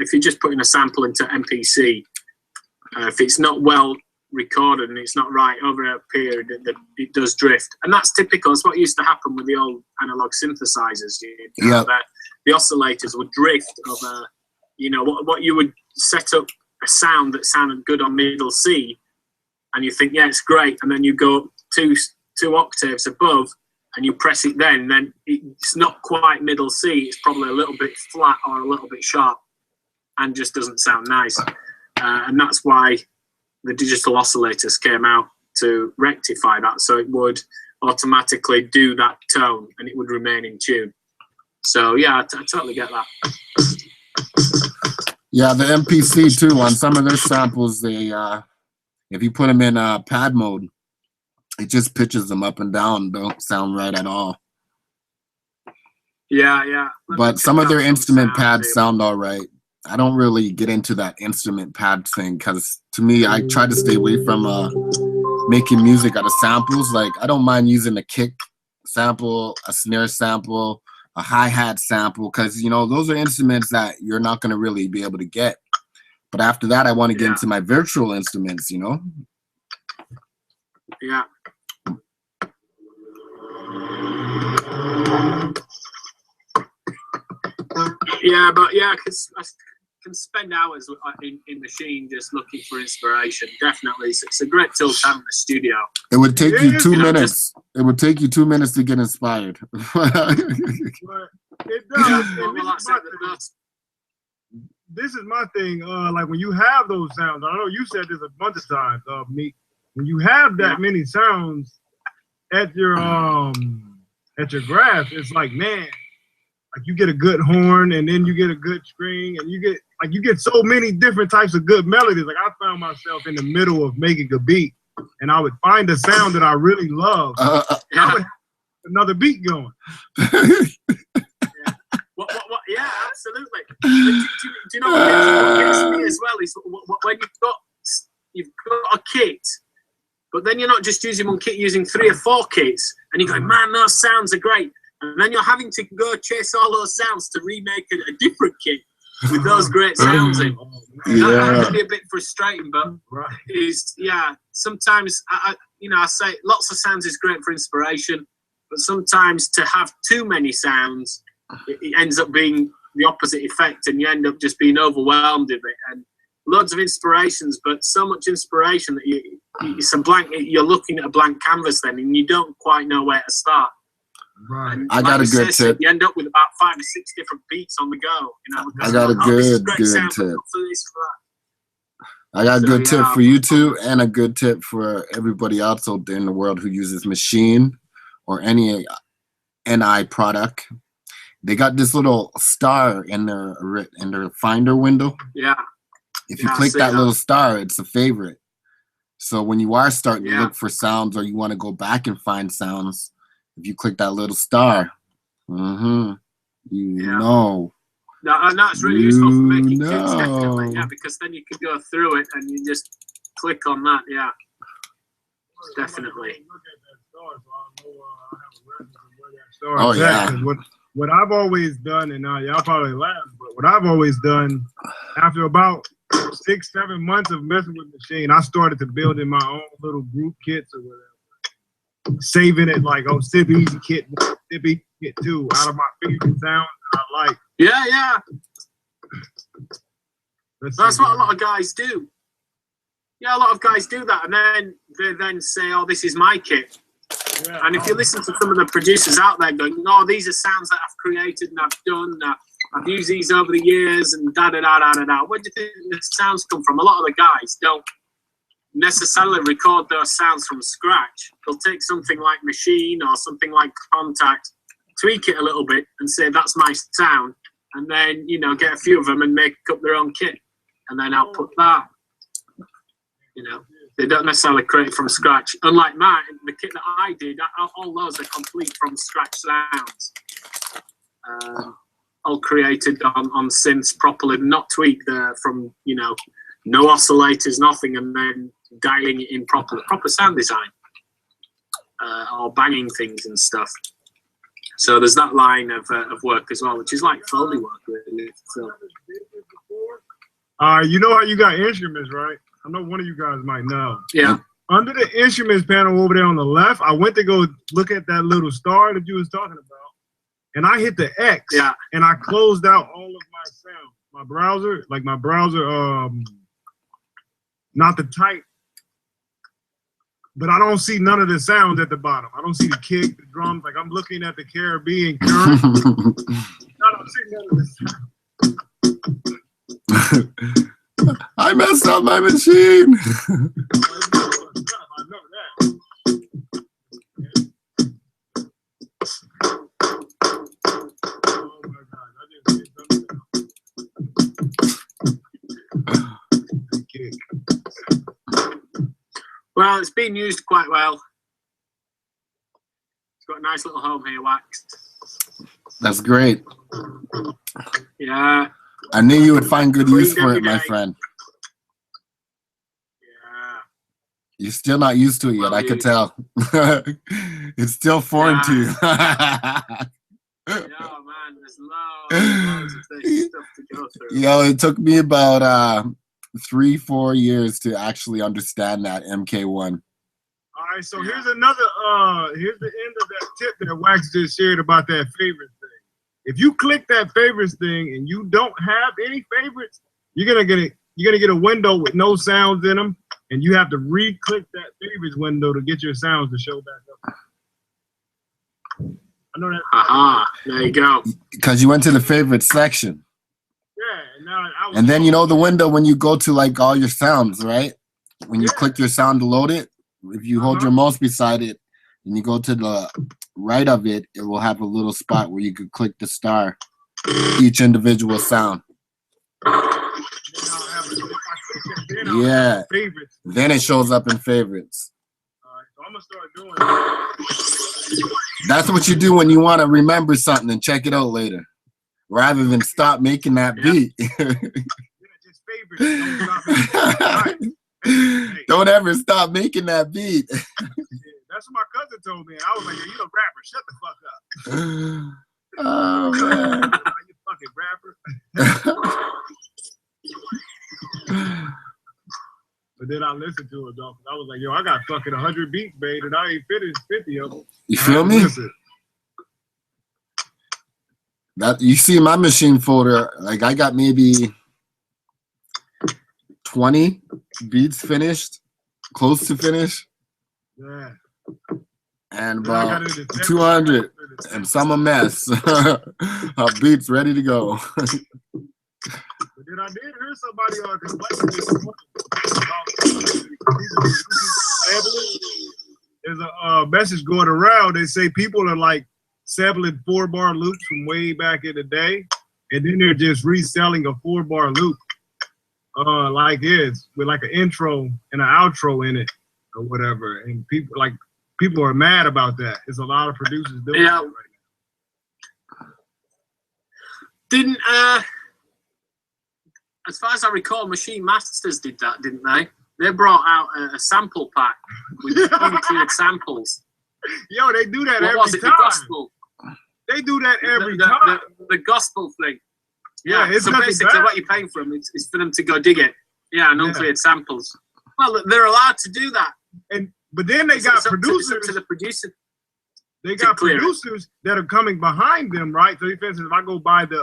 if you're just putting a sample into MPC, if it's not well recorded and it's not right over a period, it does drift, and that's typical. It's what used to happen with the old analog synthesizers. The oscillators would drift over. You know what you would set up a sound that sounded good on middle C, and you think, yeah, it's great, and then you go two octaves above and you press it, then it's not quite middle C, it's probably a little bit flat or a little bit sharp and just doesn't sound nice. And that's why the digital oscillators came out, to rectify that, so it would automatically do that tone and it would remain in tune. So yeah, I totally get that. Yeah, the MPC too, on some of their samples, they if you put them in pad mode, it just pitches them up and down. Don't sound right at all. Yeah. But some of their instrument pads sound all right. I don't really get into that instrument pad thing because to me, I try to stay away from making music out of samples. Like, I don't mind using a kick sample, a snare sample, a hi-hat sample, because, you know, those are instruments that you're not going to really be able to get. But after that, I want to get into my virtual instruments, you know? Yeah. Yeah, but yeah, because I can spend hours in machine just looking for inspiration. Definitely, it's a great tool to have in the studio. It would take you 2 minutes. It would take you 2 minutes to get inspired. It does. This is my thing. Like when you have those sounds, I know you said this a bunch of times, Meek. When you have that many sounds at your grasp, it's like, man, like you get a good horn and then you get a good string and you get so many different types of good melodies. Like I found myself in the middle of making a beat and I would find a sound that I really love. I would have another beat going. Yeah, absolutely. Do you know what gets me as well is when you've got a kit, but then you're not just using one kit, using 3 or 4 kits, and you go, man, those sounds are great. And then you're having to go chase all those sounds to remake a different kit with those great sounds in. That can be a bit frustrating, but sometimes I say lots of sounds is great for inspiration, but sometimes to have too many sounds, it ends up being the opposite effect, and you end up just being overwhelmed with it. And loads of inspirations, but so much inspiration that it's a blank. You're looking at a blank canvas then, and you don't quite know where to start. Right. I got a good tip. You end up with about 5 or 6 different beats on the go. You know, I got a good tip. I got a good tip for you two, and a good tip for everybody else out there in the world who uses Machine or any NI product. They got this little star in their Finder window. Yeah. If you click that little star, it's a favorite. So when you are starting to look for sounds or you want to go back and find sounds, if you click that little star, know. No, that's really useful for making tunes, definitely. Yeah, because then you can go through it and you just click on that. Yeah, definitely. Oh yeah. What I've always done, and y'all probably laugh, but what I've always done after about 6-7 months of messing with Machine, I started to build in my own little group kits or whatever, saving it like Sip Easy Kit 1, Sip Easy Kit 2 out of my favorite sounds I like. Yeah. That's what a lot of guys do. Yeah, a lot of guys do that, and then they then say, "Oh, this is my kit." Yeah, and if you listen to some of the producers out there going, "No, these are sounds that I've created and I've done," I've used these over the years and da-da-da-da-da-da. Where do you think the sounds come from? A lot of the guys don't necessarily record those sounds from scratch. They'll take something like Machine or something like Contact, tweak it a little bit and say, that's my sound. And then, you know, get a few of them and make up their own kit and then output that. You know, they don't necessarily create it from scratch. Unlike mine, the kit that I did, all those are complete from scratch sounds. All created on synths properly, not tweaked from, you know, no oscillators, nothing, and then dialing it in properly. Proper sound design. Or banging things and stuff. So there's that line of work as well, which is like Foley work, really. So. You know how you got instruments, right? I know one of you guys might know. Yeah. Under the instruments panel over there on the left, I went to go look at that little star that you was talking about, and I hit the X. Yeah. And I closed out all of my sound. My browser, not the type, but I don't see none of the sounds at the bottom. I don't see the kick, the drums. Like I'm looking at the Caribbean current. I don't see none of the sound. I messed up my machine. I know that. Oh my God! I just did something. Well, it's been used quite well. It's got a nice little home here, waxed. That's great. Yeah. I knew you would find good use for it, my friend. Yeah. You're still not used to it yet, I could tell. It's still foreign to you. Yeah, man, there's loads of this stuff to go through. Yo, it took me about 3-4 years to actually understand that MK1. All right, so here's another, here's the end of that tip that Wax just shared about that favorites thing. If you click that favorites thing and you don't have any favorites, you're gonna get a window with no sounds in them, and you have to re-click that favorites window to get your sounds to show back up. I know that. There you go. Because you went to the favorite section. Yeah, and then you know the window when you go to like all your sounds, right? When you click your sound to load it, if you hold your mouse beside it and you go to the right of it, it will have a little spot where you could click the star, each individual sound. Yeah. Then it shows up in favorites. So I'm gonna start doing that. That's what you do when you want to remember something and check it out later, rather than stop making that beat. Don't ever stop making that beat. That's what my cousin told me. I was like, "You a rapper? Shut the fuck up." Oh man, you fucking rapper. But then I listened to it though. I was like, "Yo, I got fucking 100 beats, babe, and I ain't finished 50 of them." You feel me? That you see my machine folder, like I got maybe 20 beats finished, close to finish. Yeah. And about 200 and some a mess. Beats ready to go. But then I did hear somebody complaining there's a message going around. They say people are like sampling 4-bar loops from way back in the day, and then they're just reselling a 4-bar loop like it's with like an intro and an outro in it or whatever. And people are mad about that. There's a lot of producers doing that right now. Didn't as far as I recall, Machine Masters did that, didn't they? They brought out a sample pack with pre-tiered samples. Yo, they do that every time. The gospel. They do that every time. The gospel thing. Yeah, it's so basically what you're paying for them is for them to go dig it. Yeah, and uncleared samples. Well, they're allowed to do that. But then they got producers. It's up to the producer. They got producers that are coming behind them, right? So, for instance, if I go buy the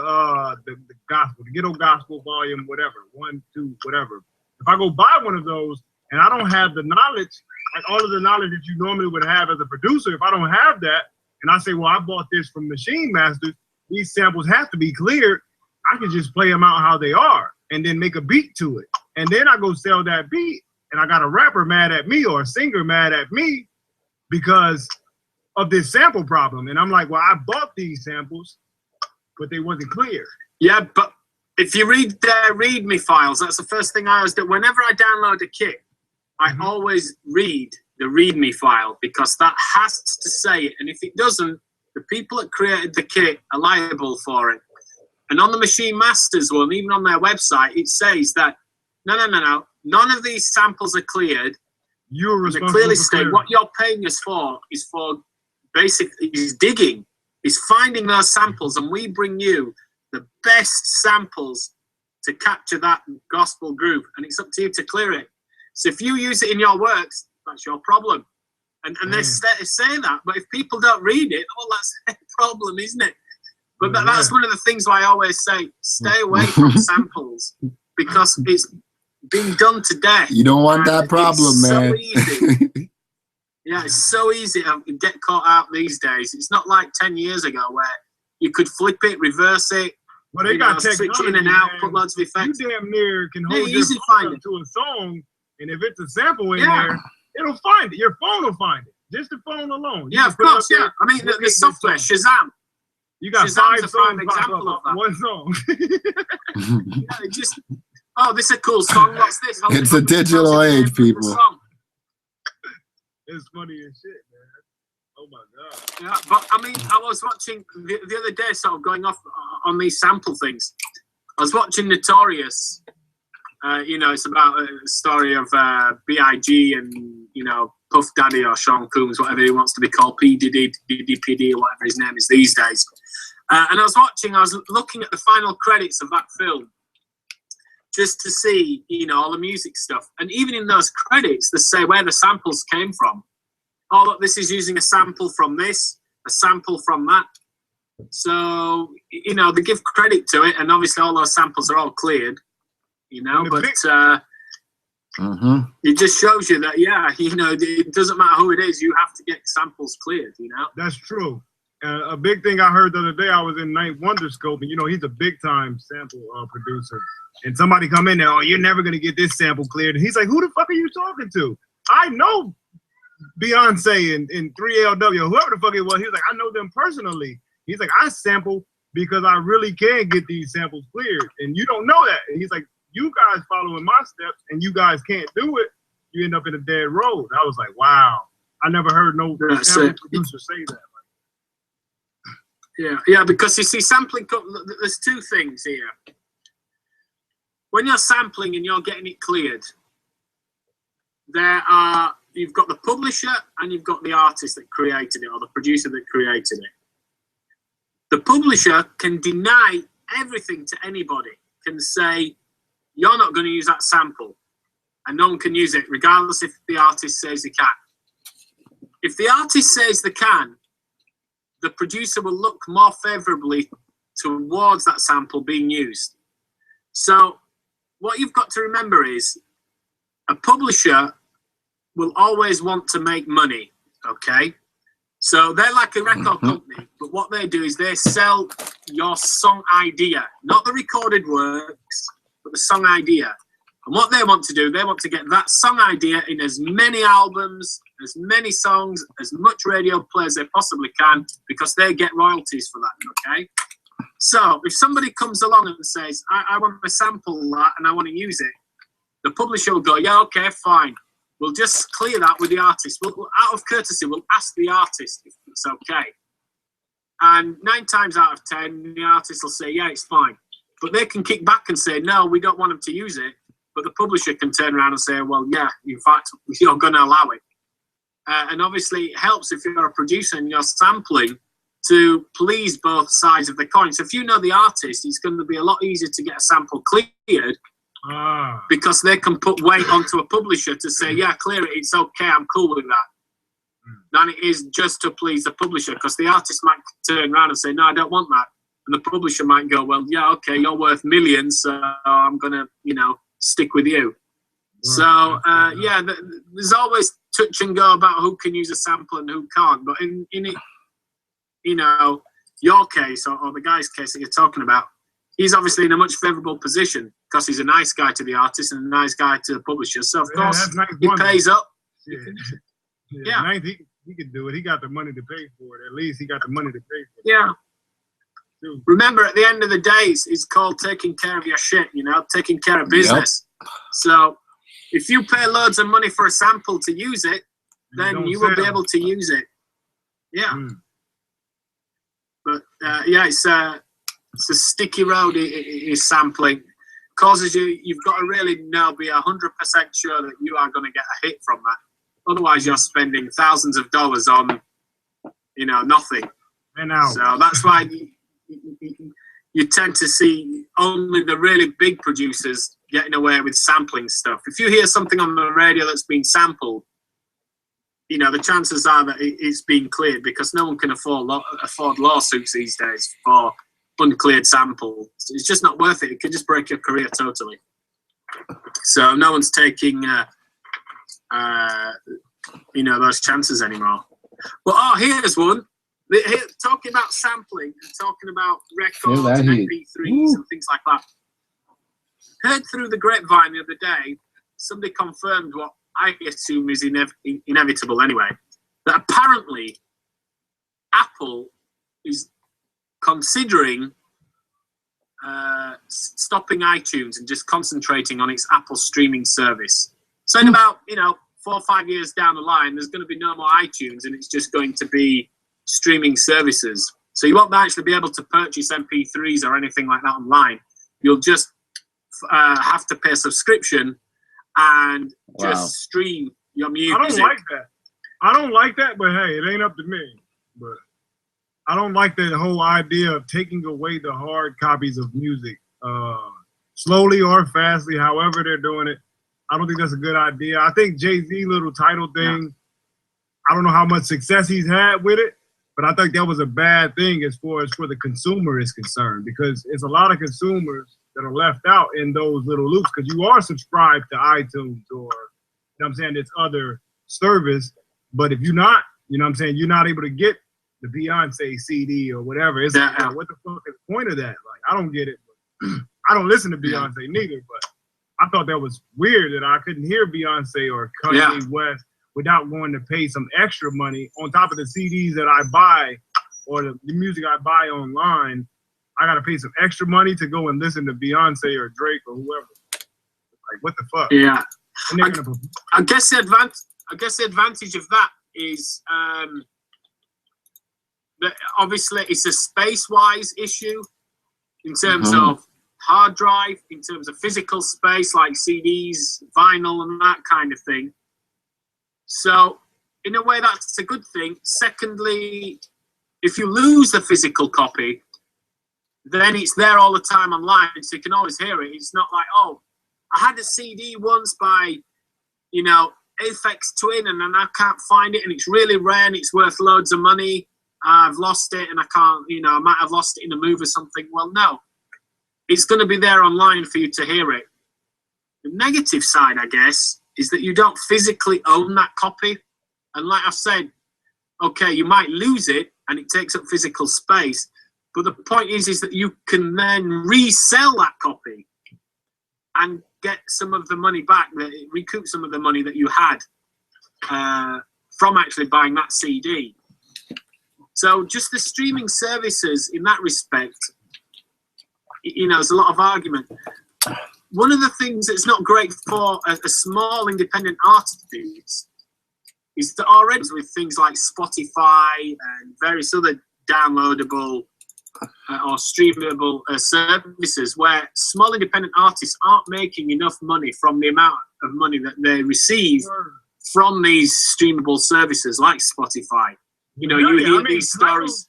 gospel, the ghetto gospel volume, whatever, 1, 2, whatever. If I go buy one of those and I don't have the knowledge, like all of the knowledge that you normally would have as a producer, if I don't have that, and I say, well, I bought this from Machine Masters, these samples have to be cleared. I can just play them out how they are and then make a beat to it. And then I go sell that beat and I got a rapper mad at me or a singer mad at me because of this sample problem. And I'm like, well, I bought these samples, but they wasn't clear. Yeah, but if you read their README files, that's the first thing I always do. Whenever I download a kit, I always read the README file because that has to say it. And if it doesn't, the people that created the kit are liable for it. And on the Machine Masters one, even on their website, it says that, no, none of these samples are cleared. You're responsible. They clearly state what you're paying us for is for basically is digging, is finding those samples, and we bring you the best samples to capture that gospel groove, and it's up to you to clear it. So if you use it in your works, that's your problem. And they're saying that, but if people don't read it, well, that's their problem, isn't it? But that's one of the things I always say, stay away from samples because it's being done to death. You don't want that problem, man. So easy. Yeah, it's so easy to get caught out these days. It's not like 10 years ago where you could flip it, reverse it, well, they got switch in and out, put loads of effects. You damn near can hold your phone up to a song, and if it's a sample in there, it'll find it. Your phone will find it. Just the phone alone. Yeah, of course, yeah. I mean, the software, Shazam. You got Shazam's 5 prime songs example of that. one song. Yeah, it just, oh, this is a cool song. What's this? It's a digital age, people. It's funny as shit, man. Oh my god. Yeah, but I mean, I was watching the other day, sort of going off on these sample things. I was watching Notorious. You know, it's about a story of B.I.G. and, you know, Puff Daddy or Sean Combs, whatever he wants to be called, P. Diddy, P.D. or whatever his name is these days. And I was looking at the final credits of that film just to see, you know, all the music stuff. And even in those credits, they say where the samples came from. Oh, look, this is using a sample from this, a sample from that. So, you know, they give credit to it, and obviously all those samples are all cleared, you know, but it just shows you that, yeah, you know, it doesn't matter who it is, you have to get samples cleared, you know? That's true. A big thing I heard the other day, I was in Ninth Wonder Scope, and, you know, he's a big-time sample producer. And somebody come in there, oh, you're never going to get this sample cleared. And he's like, who the fuck are you talking to? I know Beyonce and 3LW, whoever the fuck it was. He was like, I know them personally. He's like, I sample because I really can get these samples cleared. And you don't know that. And he's like, you guys following my steps and you guys can't do it. You end up in a dead road. I was like, wow. I never heard no sample producer say that. Yeah, because you see, sampling, there's two things here. When you're sampling and you're getting it cleared, you've got the publisher and you've got the artist that created it or the producer that created it. The publisher can deny everything to anybody, can say, you're not going to use that sample, and no one can use it, regardless if the artist says they can. If the artist says they can, the producer will look more favorably towards that sample being used. So what you've got to remember is a publisher will always want to make money, okay? So they're like a record company, but what they do is they sell your song idea, not the recorded works, but the song idea. And what they want to do, they want to get that song idea in as many albums, as many songs, as much radio play as they possibly can, because they get royalties for that, okay? So if somebody comes along and says, I want to sample that and I want to use it, the publisher will go, yeah, okay, fine. We'll just clear that with the artist. We'll, out of courtesy, we'll ask the artist if it's okay. And 9 times out of 10, the artist will say, yeah, it's fine. But they can kick back and say, no, we don't want them to use it. But the publisher can turn around and say, well, yeah, in fact, you're going to allow it. And obviously, it helps if you're a producer and you're sampling to please both sides of the coin. So if you know the artist, it's going to be a lot easier to get a sample cleared because they can put weight onto a publisher to say, yeah, clear it, it's okay, I'm cool with that. Than it is just to please the publisher, because the artist might turn around and say, no, I don't want that. And the publisher might go, well, yeah, okay, you're worth millions, so I'm going to, you know, stick with you. So, yeah, there's always touch and go about who can use a sample and who can't. But in it, you know, your case or the guy's case that you're talking about, he's obviously in a much favourable position because he's a nice guy to the artist and a nice guy to the publisher. So of course he pays up. Yeah. Ninth, he could do it. He got the money to pay for it. At least he got the money to pay for it. Yeah. Remember, at the end of the day, it's called taking care of your shit, you know, taking care of business. Yep. So if you pay loads of money for a sample to use it, then you will be able to use it. Yeah. But yeah, it's a sticky road. Is sampling causes you've got to really now be 100% sure that you are going to get a hit from that. Otherwise, you're spending thousands of dollars on, you know, nothing. So that's why you tend to see only the really big producers getting away with sampling stuff. If you hear something on the radio that's been sampled, you know, the chances are that it's being cleared because no one can afford lawsuits these days for uncleared samples. It's just not worth it. It can just break your career totally. So no one's taking, you know, those chances anymore. But here's one. Talking about sampling and talking about records and MP3s and things like that. Heard through the grapevine the other day, somebody confirmed what I assume is inevitable anyway, that apparently Apple is considering stopping iTunes and just concentrating on its Apple streaming service. So in about, you know, 4 or 5 years down the line, there's going to be no more iTunes and it's just going to be streaming services. So you won't actually be able to purchase MP3s or anything like that online. You'll just have to pay a subscription and just stream your music. I don't like that. I don't like that, but hey, it ain't up to me. But I don't like that whole idea of taking away the hard copies of music, slowly or fastly, however they're doing it. I don't think that's a good idea. I think Jay-Z little title thing, I don't know how much success he's had with it, but I think that was a bad thing as far as for the consumer is concerned, because it's a lot of consumers that are left out in those little loops because you are subscribed to iTunes or, you know what I'm saying, it's other service. But if you're not, you know what I'm saying, you're not able to get the Beyonce CD or whatever. It's like, what the fuck is the point of that? Like, I don't get it. I don't listen to Beyonce neither, but I thought that was weird that I couldn't hear Beyonce or Kanye West without going to pay some extra money on top of the CDs that I buy or the music I buy online. I got to pay some extra money to go and listen to Beyonce or Drake or whoever. Like, what the fuck? Yeah. I guess the advantage of that is that obviously it's a space-wise issue in terms of hard drive, in terms of physical space like CDs, vinyl, and that kind of thing. So in a way, that's a good thing. Secondly, if you lose the physical copy, then it's there all the time online, so you can always hear it. It's not like, oh, I had a CD once by, you know, Aphex Twin, and then I can't find it, and it's really rare, and it's worth loads of money. I've lost it, and I can't, you know, I might have lost it in a move or something. Well, no. It's going to be there online for you to hear it. The negative side, I guess, is that you don't physically own that copy. And like I said, okay, you might lose it, and it takes up physical space. But the point is that you can then resell that copy and get some of the money back, recoup some of the money that you had from actually buying that CD. So just the streaming services in that respect, you know, there's a lot of argument. One of the things that's not great for a small independent artist is that already with things like Spotify and various other downloadable or streamable services where small independent artists aren't making enough money from the amount of money that they receive from these streamable services like Spotify. You know, you hear these stories.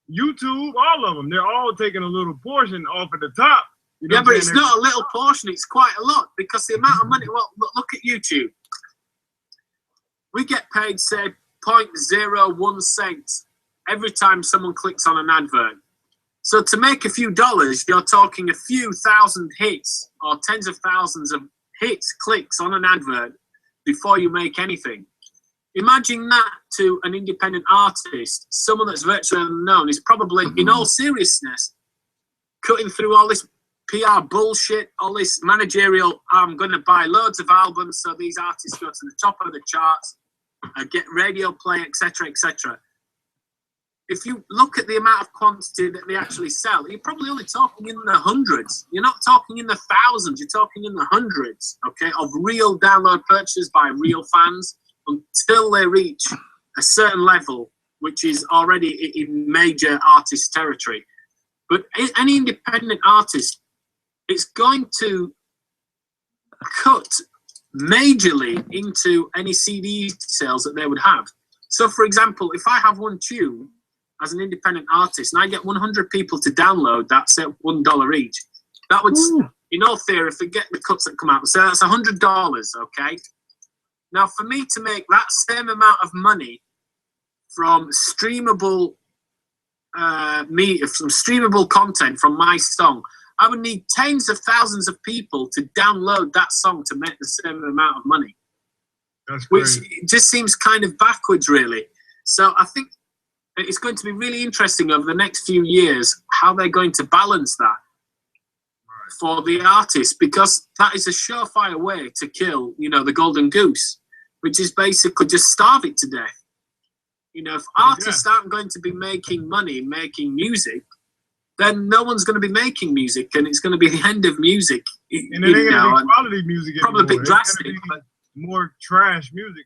YouTube, all of them, they're all taking a little portion off at the top. You know, yeah, but it's not a little portion, it's quite a lot because the amount of money, well, look at YouTube. We get paid, say, 0.01 cents every time someone clicks on an advert. So to make a few dollars, you're talking a few thousand hits or tens of thousands of hits, clicks on an advert before you make anything. Imagine that to an independent artist, someone that's virtually unknown is probably, in all seriousness, cutting through all this PR bullshit, all this managerial, I'm going to buy loads of albums so these artists go to the top of the charts, get radio play, etc., etc. If you look at the amount of quantity that they actually sell, you're probably only talking in the hundreds. You're not talking in the thousands, you're talking in the hundreds, okay, of real download purchases by real fans until they reach a certain level, which is already in major artist territory. But any independent artist, it's going to cut majorly into any CD sales that they would have. So, for example, if I have one tune as an independent artist and I get 100 people to download that, say $1 each, that would, in all theory, forget the cuts that come out, so that's $100, okay? Now, for me to make that same amount of money from streamable from streamable content from my song, I would need tens of thousands of people to download that song to make the same amount of money. That's which crazy. just seems kind of backwards, really. So I think it's going to be really interesting over the next few years how they're going to balance that for the artists, because that is a surefire way to kill, you know, the golden goose, which is basically just starve it to death. You know, if artists aren't going to be making money making music, then no one's going to be making music, and it's going to be the end of music. And it ain't going to be quality music anymore. Probably a bit drastic, but more trash music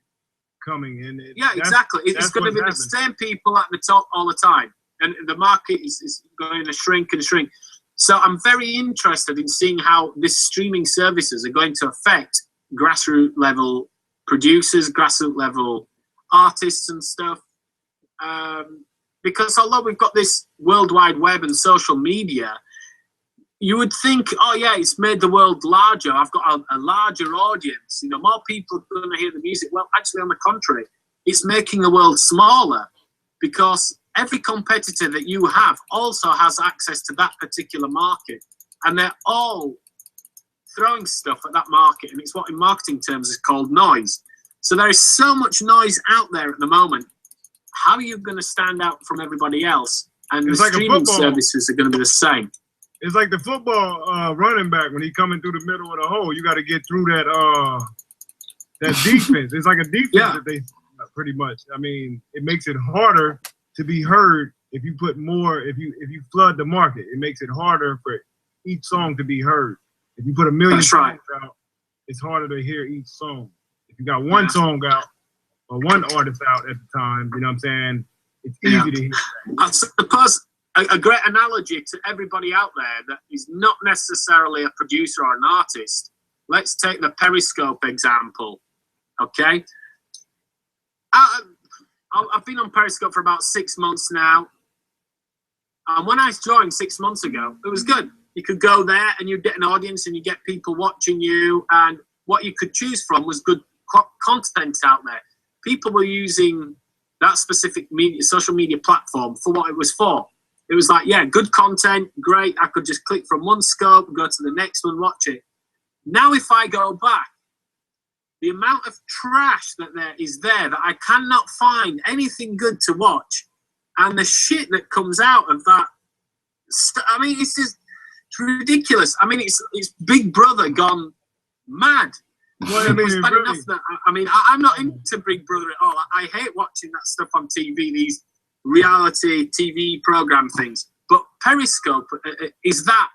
coming in. Yeah, exactly. It's going to be the same people at the top all the time, and the market is going to shrink and shrink. So I'm very interested in seeing how this streaming services are going to affect grassroots level producers, grassroots level artists and stuff. Because although we've got this World Wide Web and social media, you would think, oh yeah, it's made the world larger. I've got a larger audience. You know, more people are going to hear the music. Well, actually, on the contrary, it's making the world smaller, because every competitor that you have also has access to that particular market, and they're all throwing stuff at that market, and it's what in marketing terms is called noise. So there is so much noise out there at the moment. How are you going to stand out from everybody else? And the streaming services are going to be the same. It's like the football running back when he's coming through the middle of the hole. You got to get through that defense. It's like a defense that they pretty much. I mean, it makes it harder to be heard if you put more. If you flood the market, it makes it harder for each song to be heard. If you put 1 million songs out, it's harder to hear each song. If you got one song out or one artist out at the time, you know what I'm saying? It's easy to hear that. I suppose a great analogy to everybody out there that is not necessarily a producer or an artist. Let's take the Periscope example, okay? I've been on Periscope for about 6 months now. And when I joined 6 months ago, it was good. You could go there and you'd get an audience and you get people watching you, and what you could choose from was good content out there. People were using that specific social media platform for what it was for. It was like, yeah, good content, great. I could just click from one scope, go to the next one, watch it. Now, if I go back, the amount of trash that there is there that I cannot find anything good to watch, and the shit that comes out of that, I mean, it's just ridiculous. I mean, it's Big Brother gone mad. Well, I mean, it's bad enough that I'm not into Big Brother at all. I hate watching that stuff on TV, these reality TV program things. But Periscope is that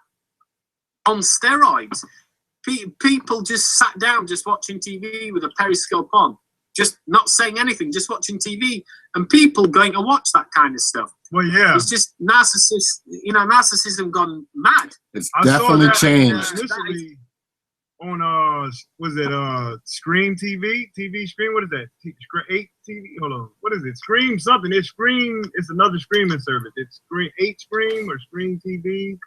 on steroids. People just sat down just watching TV with a Periscope on, just not saying anything, just watching TV, and people going to watch that kind of stuff. Well, yeah, it's just narcissism gone mad. It's definitely changed. On was it Scream TV Scream? What is that? 8 TV? Hold on, what is it? Scream something. It's Scream. It's another streaming service. It's Scream 8 Scream or Scream TV.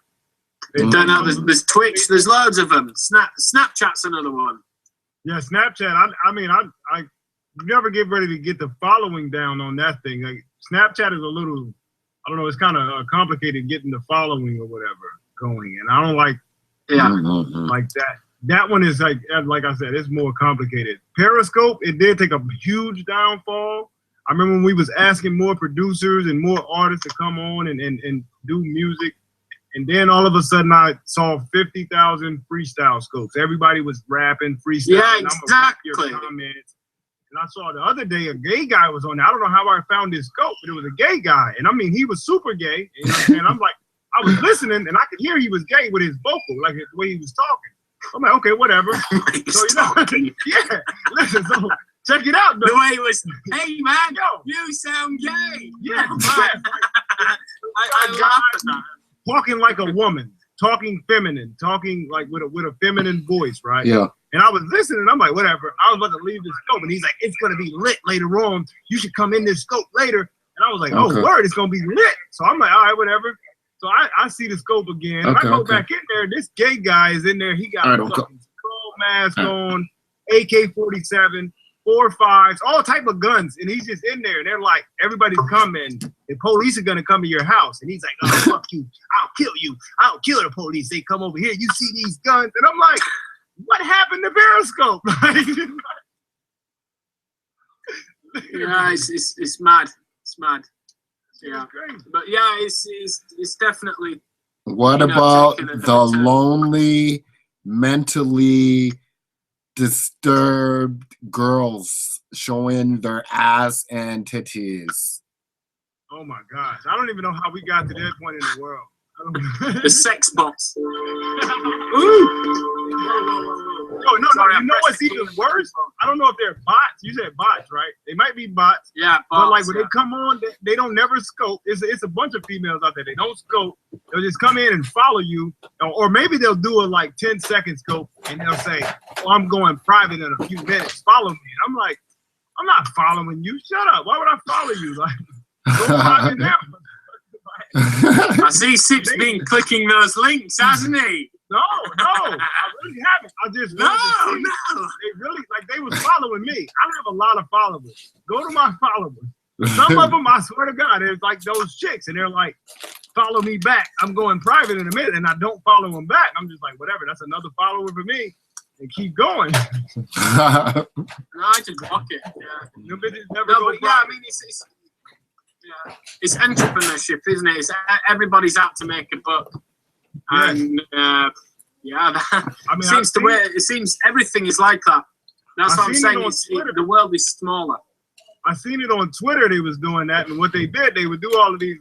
I don't know. There's Twitch. There's loads of them. Snapchat's another one. Yeah, Snapchat. I mean, I never get ready to get the following down on that thing. Like Snapchat is a little, I don't know. It's kind of complicated getting the following or whatever going, and I don't like like that. That one is like I said, it's more complicated. Periscope, it did take a huge downfall. I remember when we was asking more producers and more artists to come on and do music. And then all of a sudden, I saw 50,000 freestyle scopes. Everybody was rapping, freestyle. Yeah, and exactly. I'm gonna your comments. And I saw the other day a gay guy was on there. I don't know how I found this scope, but it was a gay guy. And I mean, he was super gay. And I'm like, I was listening, and I could hear he was gay with his vocal, like the way he was talking. I'm like, okay, whatever. So, yeah, listen, so check it out. Though. The way it was, hey, man, you sound gay. Yeah, I laughed at that. Talking like a woman, talking feminine, talking like with a feminine voice, right? Yeah. And I was listening, I'm like, whatever. I was about to leave this scope, and he's like, it's gonna be lit later on. You should come in this scope later. And I was like, oh, word, it's gonna be lit. So I'm like, all right, whatever. So I see the scope again, and I go back in there. This gay guy is in there. He got a fucking skull mask on, AK-47, 4.5s, all type of guns, and he's just in there. And they're like, everybody's coming. The police are gonna come to your house, and he's like, oh, fuck you, I'll kill you. I'll kill the police. They come over here. You see these guns, and I'm like, what happened to Periscope? Yeah, it's mad. It's mad. Yeah, but yeah, it's definitely. What about the lonely, mentally disturbed girls showing their ass and titties? Oh my gosh, I don't even know how we got to that point in the world. The sex bots. Oh, no, sorry, you know what's even worse? I don't know if they're bots. You said bots, right? They might be bots. Yeah, bots, but like when they come on, they don't never scope. It's a bunch of females out there. They don't scope. They'll just come in and follow you, or maybe they'll do a like 10-second scope and they'll say, "Oh, I'm going private in a few minutes. Follow me." And I'm like, I'm not following you. Shut up. Why would I follow you? Like, go private now. I see Sip's been clicking those links, hasn't he? No, I really haven't. I just no. They really they was following me. I have a lot of followers. Go to my followers. Some of them, I swear to God, it's like those chicks, and they're like, follow me back. I'm going private in a minute, and I don't follow them back. I'm just like, whatever. That's another follower for me, and keep going. No, I just block it. Yeah. Your bitches never go private. Yeah, I mean, it's entrepreneurship, isn't it? It's, everybody's out to make a buck. And I mean, it seems everything is like that. That's what I'm saying. The world is smaller. I seen it on Twitter. They was doing that, and what they did, they would do all of these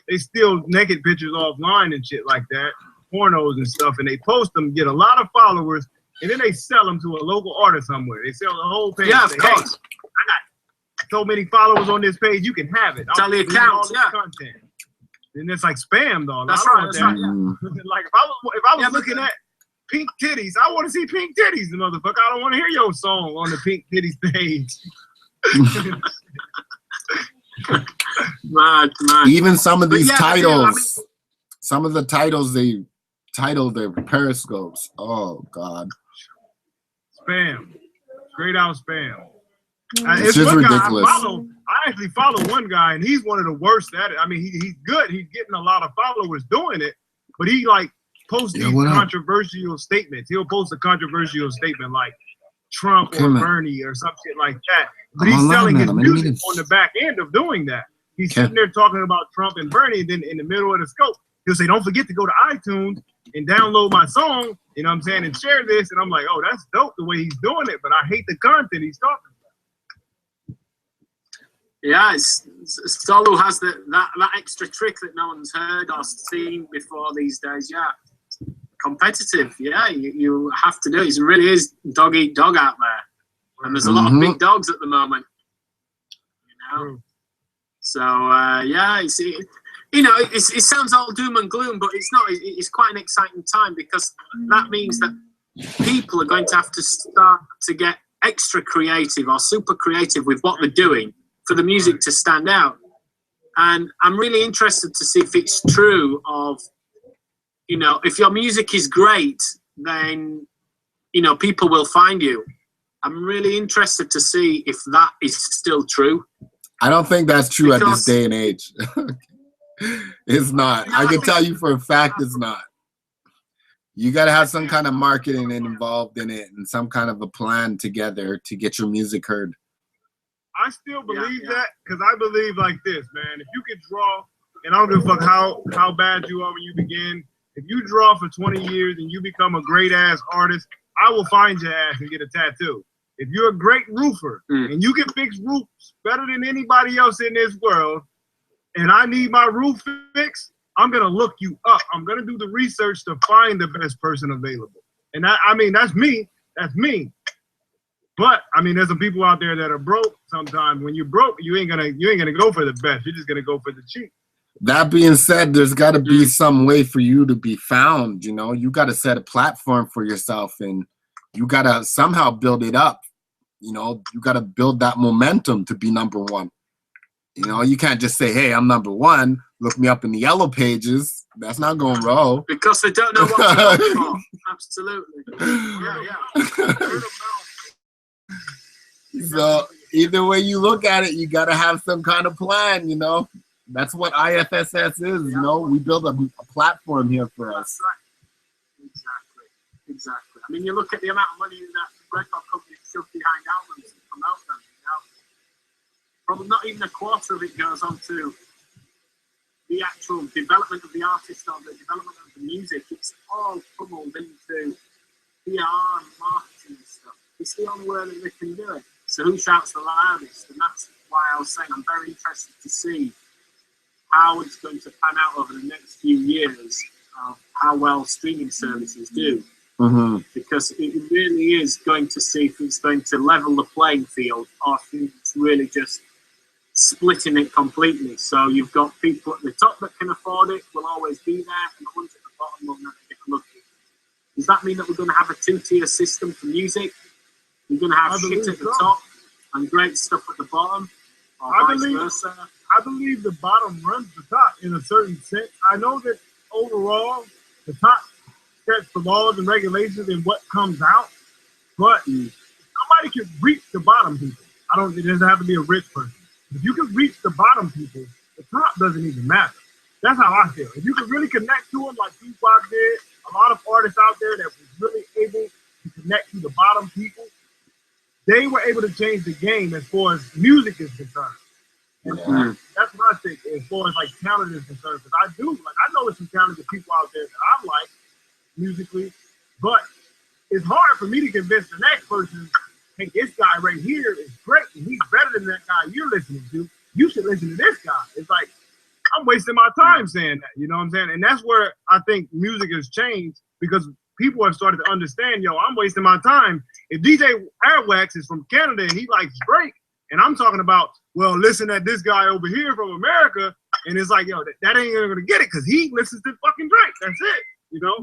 they steal naked pictures offline and shit like that, pornos and stuff, and they post them, get a lot of followers, and then they sell them to a local artist somewhere. They sell the whole page. Yeah, of course. Hey, I got so many followers on this page, you can have it. Tell the account, yeah. Content. And it's like spam, though. That's right. That's right. Yeah. Like if I was looking at pink titties, I want to see pink titties, motherfucker. I don't want to hear your song on the pink titties page. Mad. Even some of these titles, some of the titles they title their periscopes. Oh God. Spam. Straight out spam. It's just ridiculous. I actually follow one guy, and he's one of the worst at it. I mean, he's good. He's getting a lot of followers doing it, but he like posts these controversial statements. He'll post a controversial statement like Trump or Bernie or some shit like that. But he's selling his music on the back end of doing that. He's sitting there talking about Trump and Bernie, and then in the middle of the scope, he'll say, "Don't forget to go to iTunes and download my song," you know what I'm saying, and share this. And I'm like, oh, that's dope the way he's doing it, but I hate the content he's talking about. Yeah, Solo has that extra trick that no one's heard or seen before these days. Yeah, competitive. Yeah, you have to do it. It really is dog eat dog out there, and there's a lot of big dogs at the moment. You know, so yeah, it sounds all doom and gloom, but it's not. It's quite an exciting time because that means that people are going to have to start to get extra creative or super creative with what they're doing for the music to stand out. And I'm really interested to see if it's true of, if your music is great, then, people will find you. I'm really interested to see if that is still true. I don't think that's true at this day and age. It's not. I can tell you for a fact it's not. You got to have some kind of marketing involved in it and some kind of a plan together to get your music heard. I still believe that because I believe like this, man. If you could draw and I don't give a fuck how bad you are when you begin. If you draw for 20 years and you become a great ass artist, I will find your ass and get a tattoo. If you're a great roofer and you can fix roofs better than anybody else in this world, and I need my roof fixed, I'm gonna look you up. I'm gonna do the research to find the best person available. And I mean, that's me. That's me. But I mean, there's some people out there that are broke. Sometimes when you're broke, you ain't gonna go for the best. You're just gonna go for the cheap. That being said, there's got to be some way for you to be found. You know, you got to set a platform for yourself, and you got to somehow build it up. You know, you got to build that momentum to be number one. You know, you can't just say, "Hey, I'm number one. Look me up in the yellow pages." That's not going to roll. Because they don't know what to look for. Absolutely. Yeah. So either way you look at it, you got to have some kind of plan. You know, that's what iFSS is. You know, we build a platform here for us. That's right. Exactly. I mean, you look at the amount of money that record companies shove behind albums and promote them. You know, probably not even a quarter of it goes on to the actual development of the artist or the development of the music. It's all funneled into PR and marketing and stuff. It's the only way that they can do it. So who shouts the loudest? And that's why I was saying I'm very interested to see how it's going to pan out over the next few years of how well streaming services do. Because it really is going to see if it's going to level the playing field or if it's really just splitting it completely. So you've got people at the top that can afford it, will always be there, and the ones at the bottom will never get lucky. Does that mean that we're going to have a two-tier system for music? We're going to have shit at the top and great stuff at the bottom, or vice versa? I believe the bottom runs the top in a certain sense. I know that overall, the top sets the laws and regulations and what comes out, but somebody can reach the bottom people. It doesn't have to be a rich person. If you can reach the bottom people, the top doesn't even matter. That's how I feel. If you can really connect to them like Tupac did, a lot of artists out there that was really able to connect to the bottom people, they were able to change the game as far as music is concerned. And that's what I think as far as like talent is concerned. Because I know there's some talented people out there that I like musically, but it's hard for me to convince the next person, hey, this guy right here is great and he's better than that guy you're listening to. You should listen to this guy. It's like, I'm wasting my time saying that, you know what I'm saying? And that's where I think music has changed because people have started to understand, yo, I'm wasting my time. If DJ Airwax is from Canada and he likes Drake, and I'm talking about, well, listen at this guy over here from America, and it's like, yo, that ain't even gonna get it because he listens to fucking Drake. That's it, you know?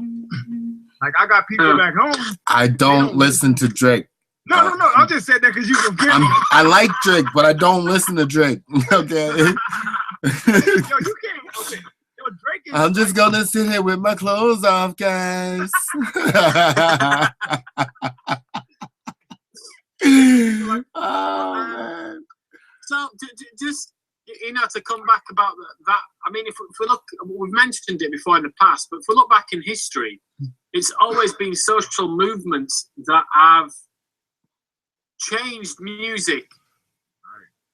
Like, I got people back home. I don't listen to Drake. No. I just said that because you from Canada. I like Drake, but I don't listen to Drake. Okay. Yo, you can't. Okay. Yo, Drake is I'm just gonna sit here with my clothes off, guys. Oh man. So just to come back about that. I mean, if we look, we've mentioned it before in the past, but if we look back in history, it's always been social movements that have changed music.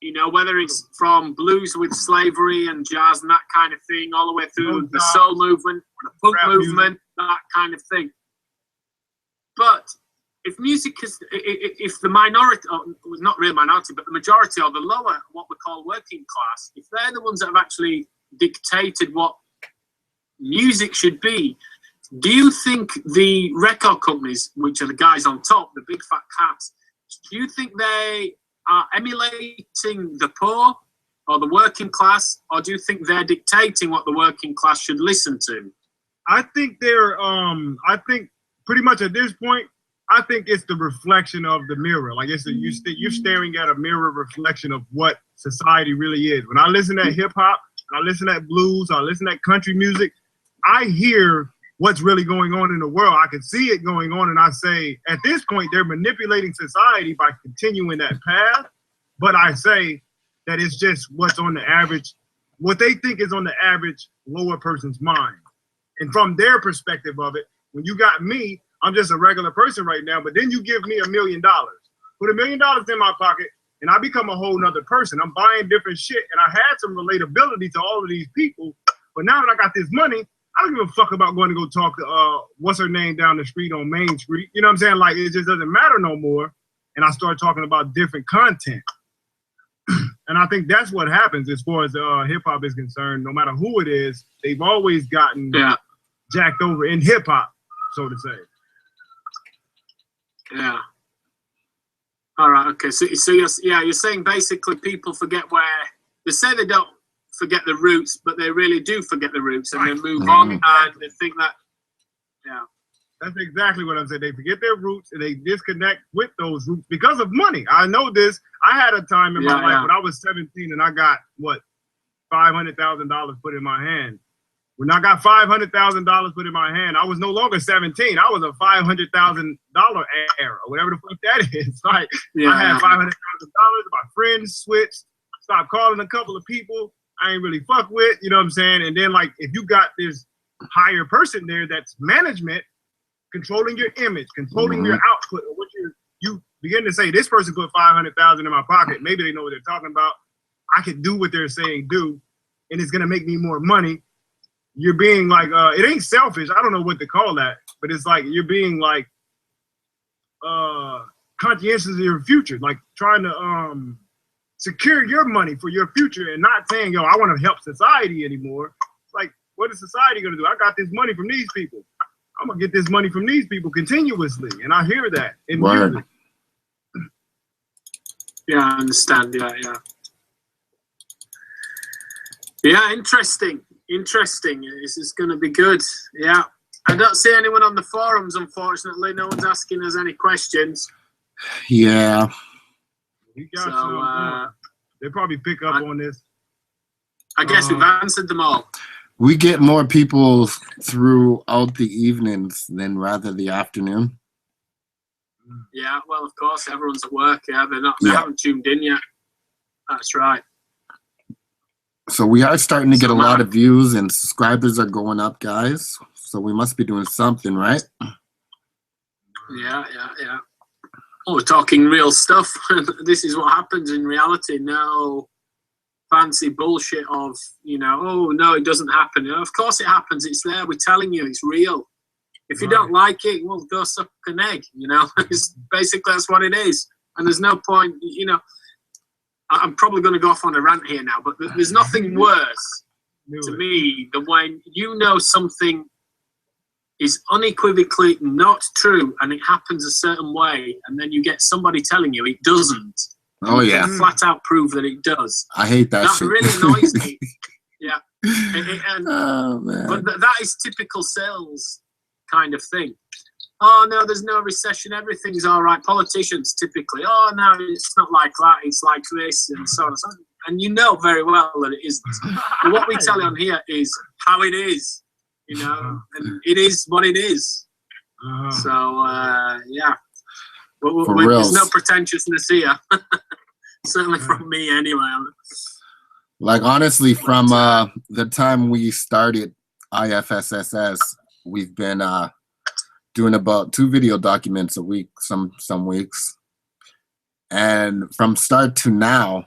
You know, whether it's from blues with slavery and jazz and that kind of thing, all the way through the soul movement, the punk movement, that kind of thing. But if music is, if the minority, or not really minority, but the majority or the lower, what we call working class, if they're the ones that have actually dictated what music should be, do you think the record companies, which are the guys on top, the big fat cats, do you think they are emulating the poor or the working class, or do you think they're dictating what the working class should listen to? I think they're, I think pretty much at this point, I think it's the reflection of the mirror. Like you're staring at a mirror reflection of what society really is. When I listen to hip hop, I listen to blues, I listen to country music, I hear what's really going on in the world. I can see it going on, and I say, at this point, they're manipulating society by continuing that path. But I say that it's just what's on the average, what they think is on the average lower person's mind. And from their perspective of it, when you got me, I'm just a regular person right now, but then you give me $1 million. Put $1 million in my pocket, and I become a whole nother person. I'm buying different shit, and I had some relatability to all of these people. But now that I got this money, I don't give a fuck about going to go talk to what's her name down the street on Main Street. You know what I'm saying? Like, it just doesn't matter no more. And I start talking about different content. And I think that's what happens as far as hip hop is concerned. No matter who it is, they've always gotten jacked over in hip hop, so to say. Yeah. All right. Okay. So you're saying basically people forget where they say they don't forget the roots, but they really do forget the roots, and they move on, and they think that. Yeah. That's exactly what I'm saying. They forget their roots and they disconnect with those roots because of money. I know this. I had a time in my life when I was 17 and I got what, $500,000 put in my hand. When I got $500,000 put in my hand, I was no longer 17. I was a $500,000 heir or whatever the fuck that is. Like I had $500,000. My friends switched, stopped calling a couple of people I ain't really fuck with. You know what I'm saying? And then like if you got this higher person there that's management, controlling your image, controlling your output, or what you begin to say, this person put $500,000 in my pocket. Maybe they know what they're talking about. I can do what they're saying do, and it's gonna make me more money. You're being like, it ain't selfish. I don't know what to call that, but it's like you're being like conscientious of your future, like trying to secure your money for your future and not saying, yo, I want to help society anymore. Like, what is society gonna do? I got this money from these people. I'm gonna get this money from these people continuously, and I hear that in music. Yeah, I understand. Yeah, interesting. This is gonna be good. Yeah, I don't see anyone on the forums, unfortunately. No one's asking us any questions. Yeah. We got they probably pick up on this. I guess we've answered them all. We get more people throughout the evenings than rather the afternoon. Yeah, well, of course, everyone's at work. Yeah, they haven't tuned in yet. That's right. So we are starting to get a lot of views and subscribers are going up, guys. So we must be doing something, right? Yeah. Oh, we're talking real stuff. This is what happens in reality. No fancy bullshit of, oh, no, it doesn't happen. Of course it happens. It's there. We're telling you it's real. If you don't like it, well, go suck an egg, It's basically, that's what it is. And there's no point, I'm probably going to go off on a rant here now, but there's nothing worse to me than when something is unequivocally not true and it happens a certain way, and then you get somebody telling you it doesn't. Oh, yeah. Flat out prove that it does. I hate that shit. That really annoys me. Yeah. Oh, man. But that is typical sales kind of thing. Oh, no, there's no recession. Everything's all right. Politicians typically, oh, no, it's not like that. It's like this and so on and so on. And you know very well that it isn't. But what we tell you on here is how it is, and it is what it is. So, yeah. There's no pretentiousness here. Certainly from me anyway. Like, honestly, from the time we started iFSS, we've been doing about 2 video documents a week, some weeks. And from start to now,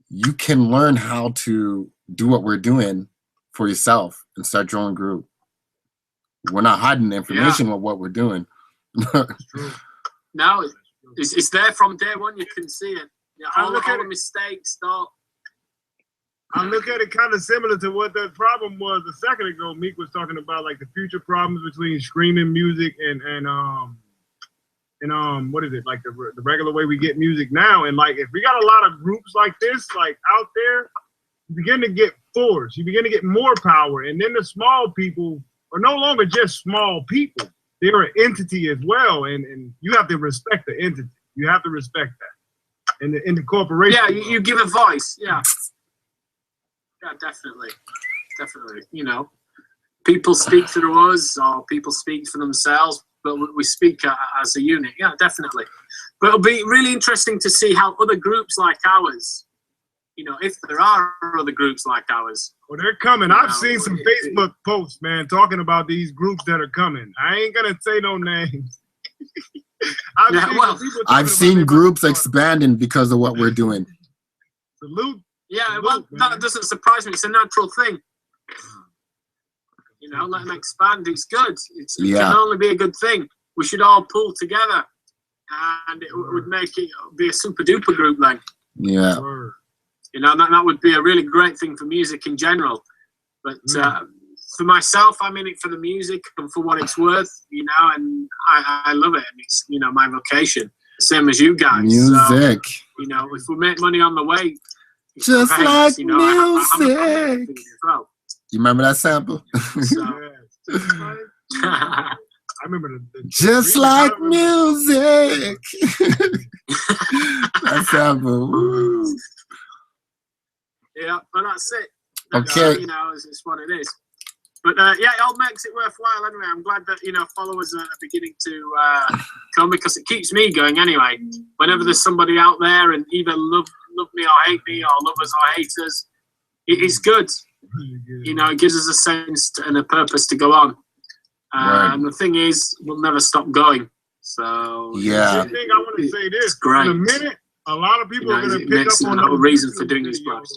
you can learn how to do what we're doing for yourself and start your own group. We're not hiding the information of what we're doing. No, it's there from day one. You can see it. All the mistakes. I look at it kind of similar to what the problem was a second ago. Meek was talking about like the future problems between streaming music and what is it, like the regular way we get music now. And like if we got a lot of groups like this like out there, you begin to get force. You begin to get more power, and then the small people are no longer just small people. They're an entity as well, and you have to respect the entity. You have to respect that. And in the corporation. Yeah, you give a voice. Yeah. Yeah, definitely. People speak through us, or people speak for themselves, but we speak as a unit. Yeah, definitely. But it'll be really interesting to see how other groups like ours, if there are other groups like ours. Well, they're coming. I've seen some Facebook posts, man, talking about these groups that are coming. I ain't gonna say no names. I've seen groups expanding because of what we're doing. Salute. Yeah, Salute, well, man. that doesn't surprise me. It's a natural thing. You know, let them expand. It's good. It can only be a good thing. We should all pull together, and it would make it be a super duper group then. Yeah. You know, that would be a really great thing for music in general. But for myself, I'm in it for the music and for what it's worth, you know, and I love it. And it's, you know, my vocation, same as you guys. Music. So, you know, if we make money on the way, just great, like you know, music. You remember that sample? So, I remember the just like music. That sample. Woo. Yeah, but that's it. Okay. You know, it's what it is. But yeah, it all makes it worthwhile anyway. I'm glad that, you know, followers are beginning to come, because it keeps me going anyway. Whenever there's somebody out there and either love me or hate me, or lovers or haters, it's good. You know, it gives us a sense and a purpose to go on. Right. And the thing is, we'll never stop going. So yeah. I think I want to say this. Great. In a minute, a lot of people are going to pick up on the whole those reason for YouTube doing these videos, blogs.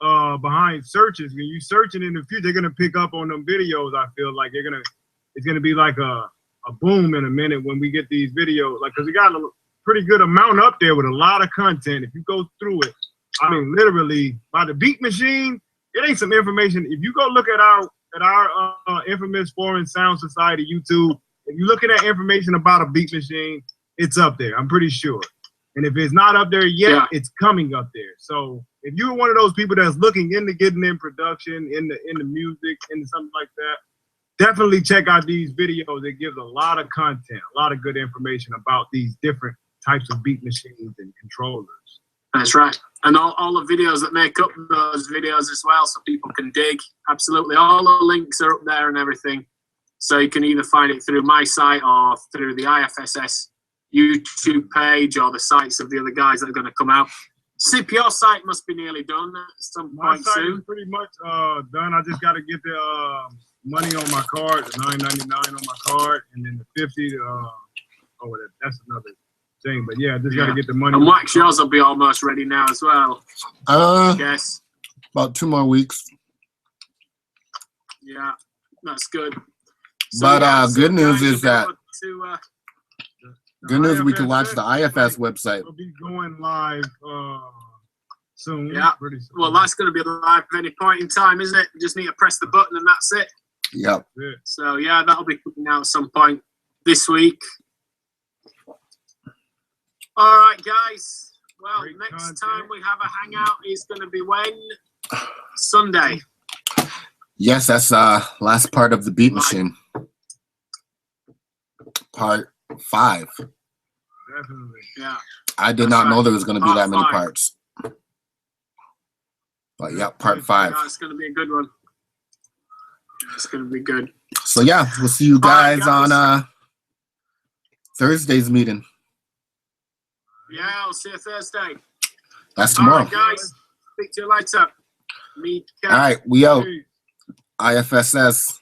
behind searches. When you searching in the future, they're gonna pick up on them videos. I feel like it's gonna be like a boom in a minute when we get these videos. Like, cause we got a pretty good amount up there with a lot of content. If you go through it, I mean, literally by the Beat Machine, it ain't some information. If you go look at our infamous Foreign Sound Society YouTube, if you're looking at information about a Beat Machine, it's up there. I'm pretty sure. And if it's not up there yet, it's coming up there. So if you're one of those people that's looking into getting in production, in the music, into something like that, definitely check out these videos. It gives a lot of content, a lot of good information about these different types of beat machines and controllers. That's right. And all the videos that make up those videos as well, so people can dig. Absolutely. All the links are up there and everything. So you can either find it through my site or through the iFSS YouTube page or the sites of the other guys that are going to come out. Sip, your site must be nearly done at some point soon. My site is pretty much done. I just got to get the money on my card, the $9.99 on my card, and then the $50. That's another thing. But yeah, I just got to get the money. And Wax, yours will be almost ready now as well. I guess about 2 more weeks. Yeah, that's good. So, but good news is that. Good news, we can watch the IFS website. We'll be going live soon. Yeah. Pretty soon. Well, that's going to be live at any point in time, isn't it? You just need to press the button and that's it. Yep. So, yeah, that'll be coming out at some point this week. All right, guys. Well, Great next content. time we have a hangout is going to be when? Sunday. Yes, that's last part of the Beat Machine. Part 5. Definitely. Yeah. I did not know there was going to be that many parts. But yeah, part 5. Yeah, it's going to be a good one. It's going to be good. So yeah, we'll see you guys on Thursday's meeting. Yeah, I'll see you Thursday. That's tomorrow. All right, guys. Speak to you later. All right, we out. IFSS.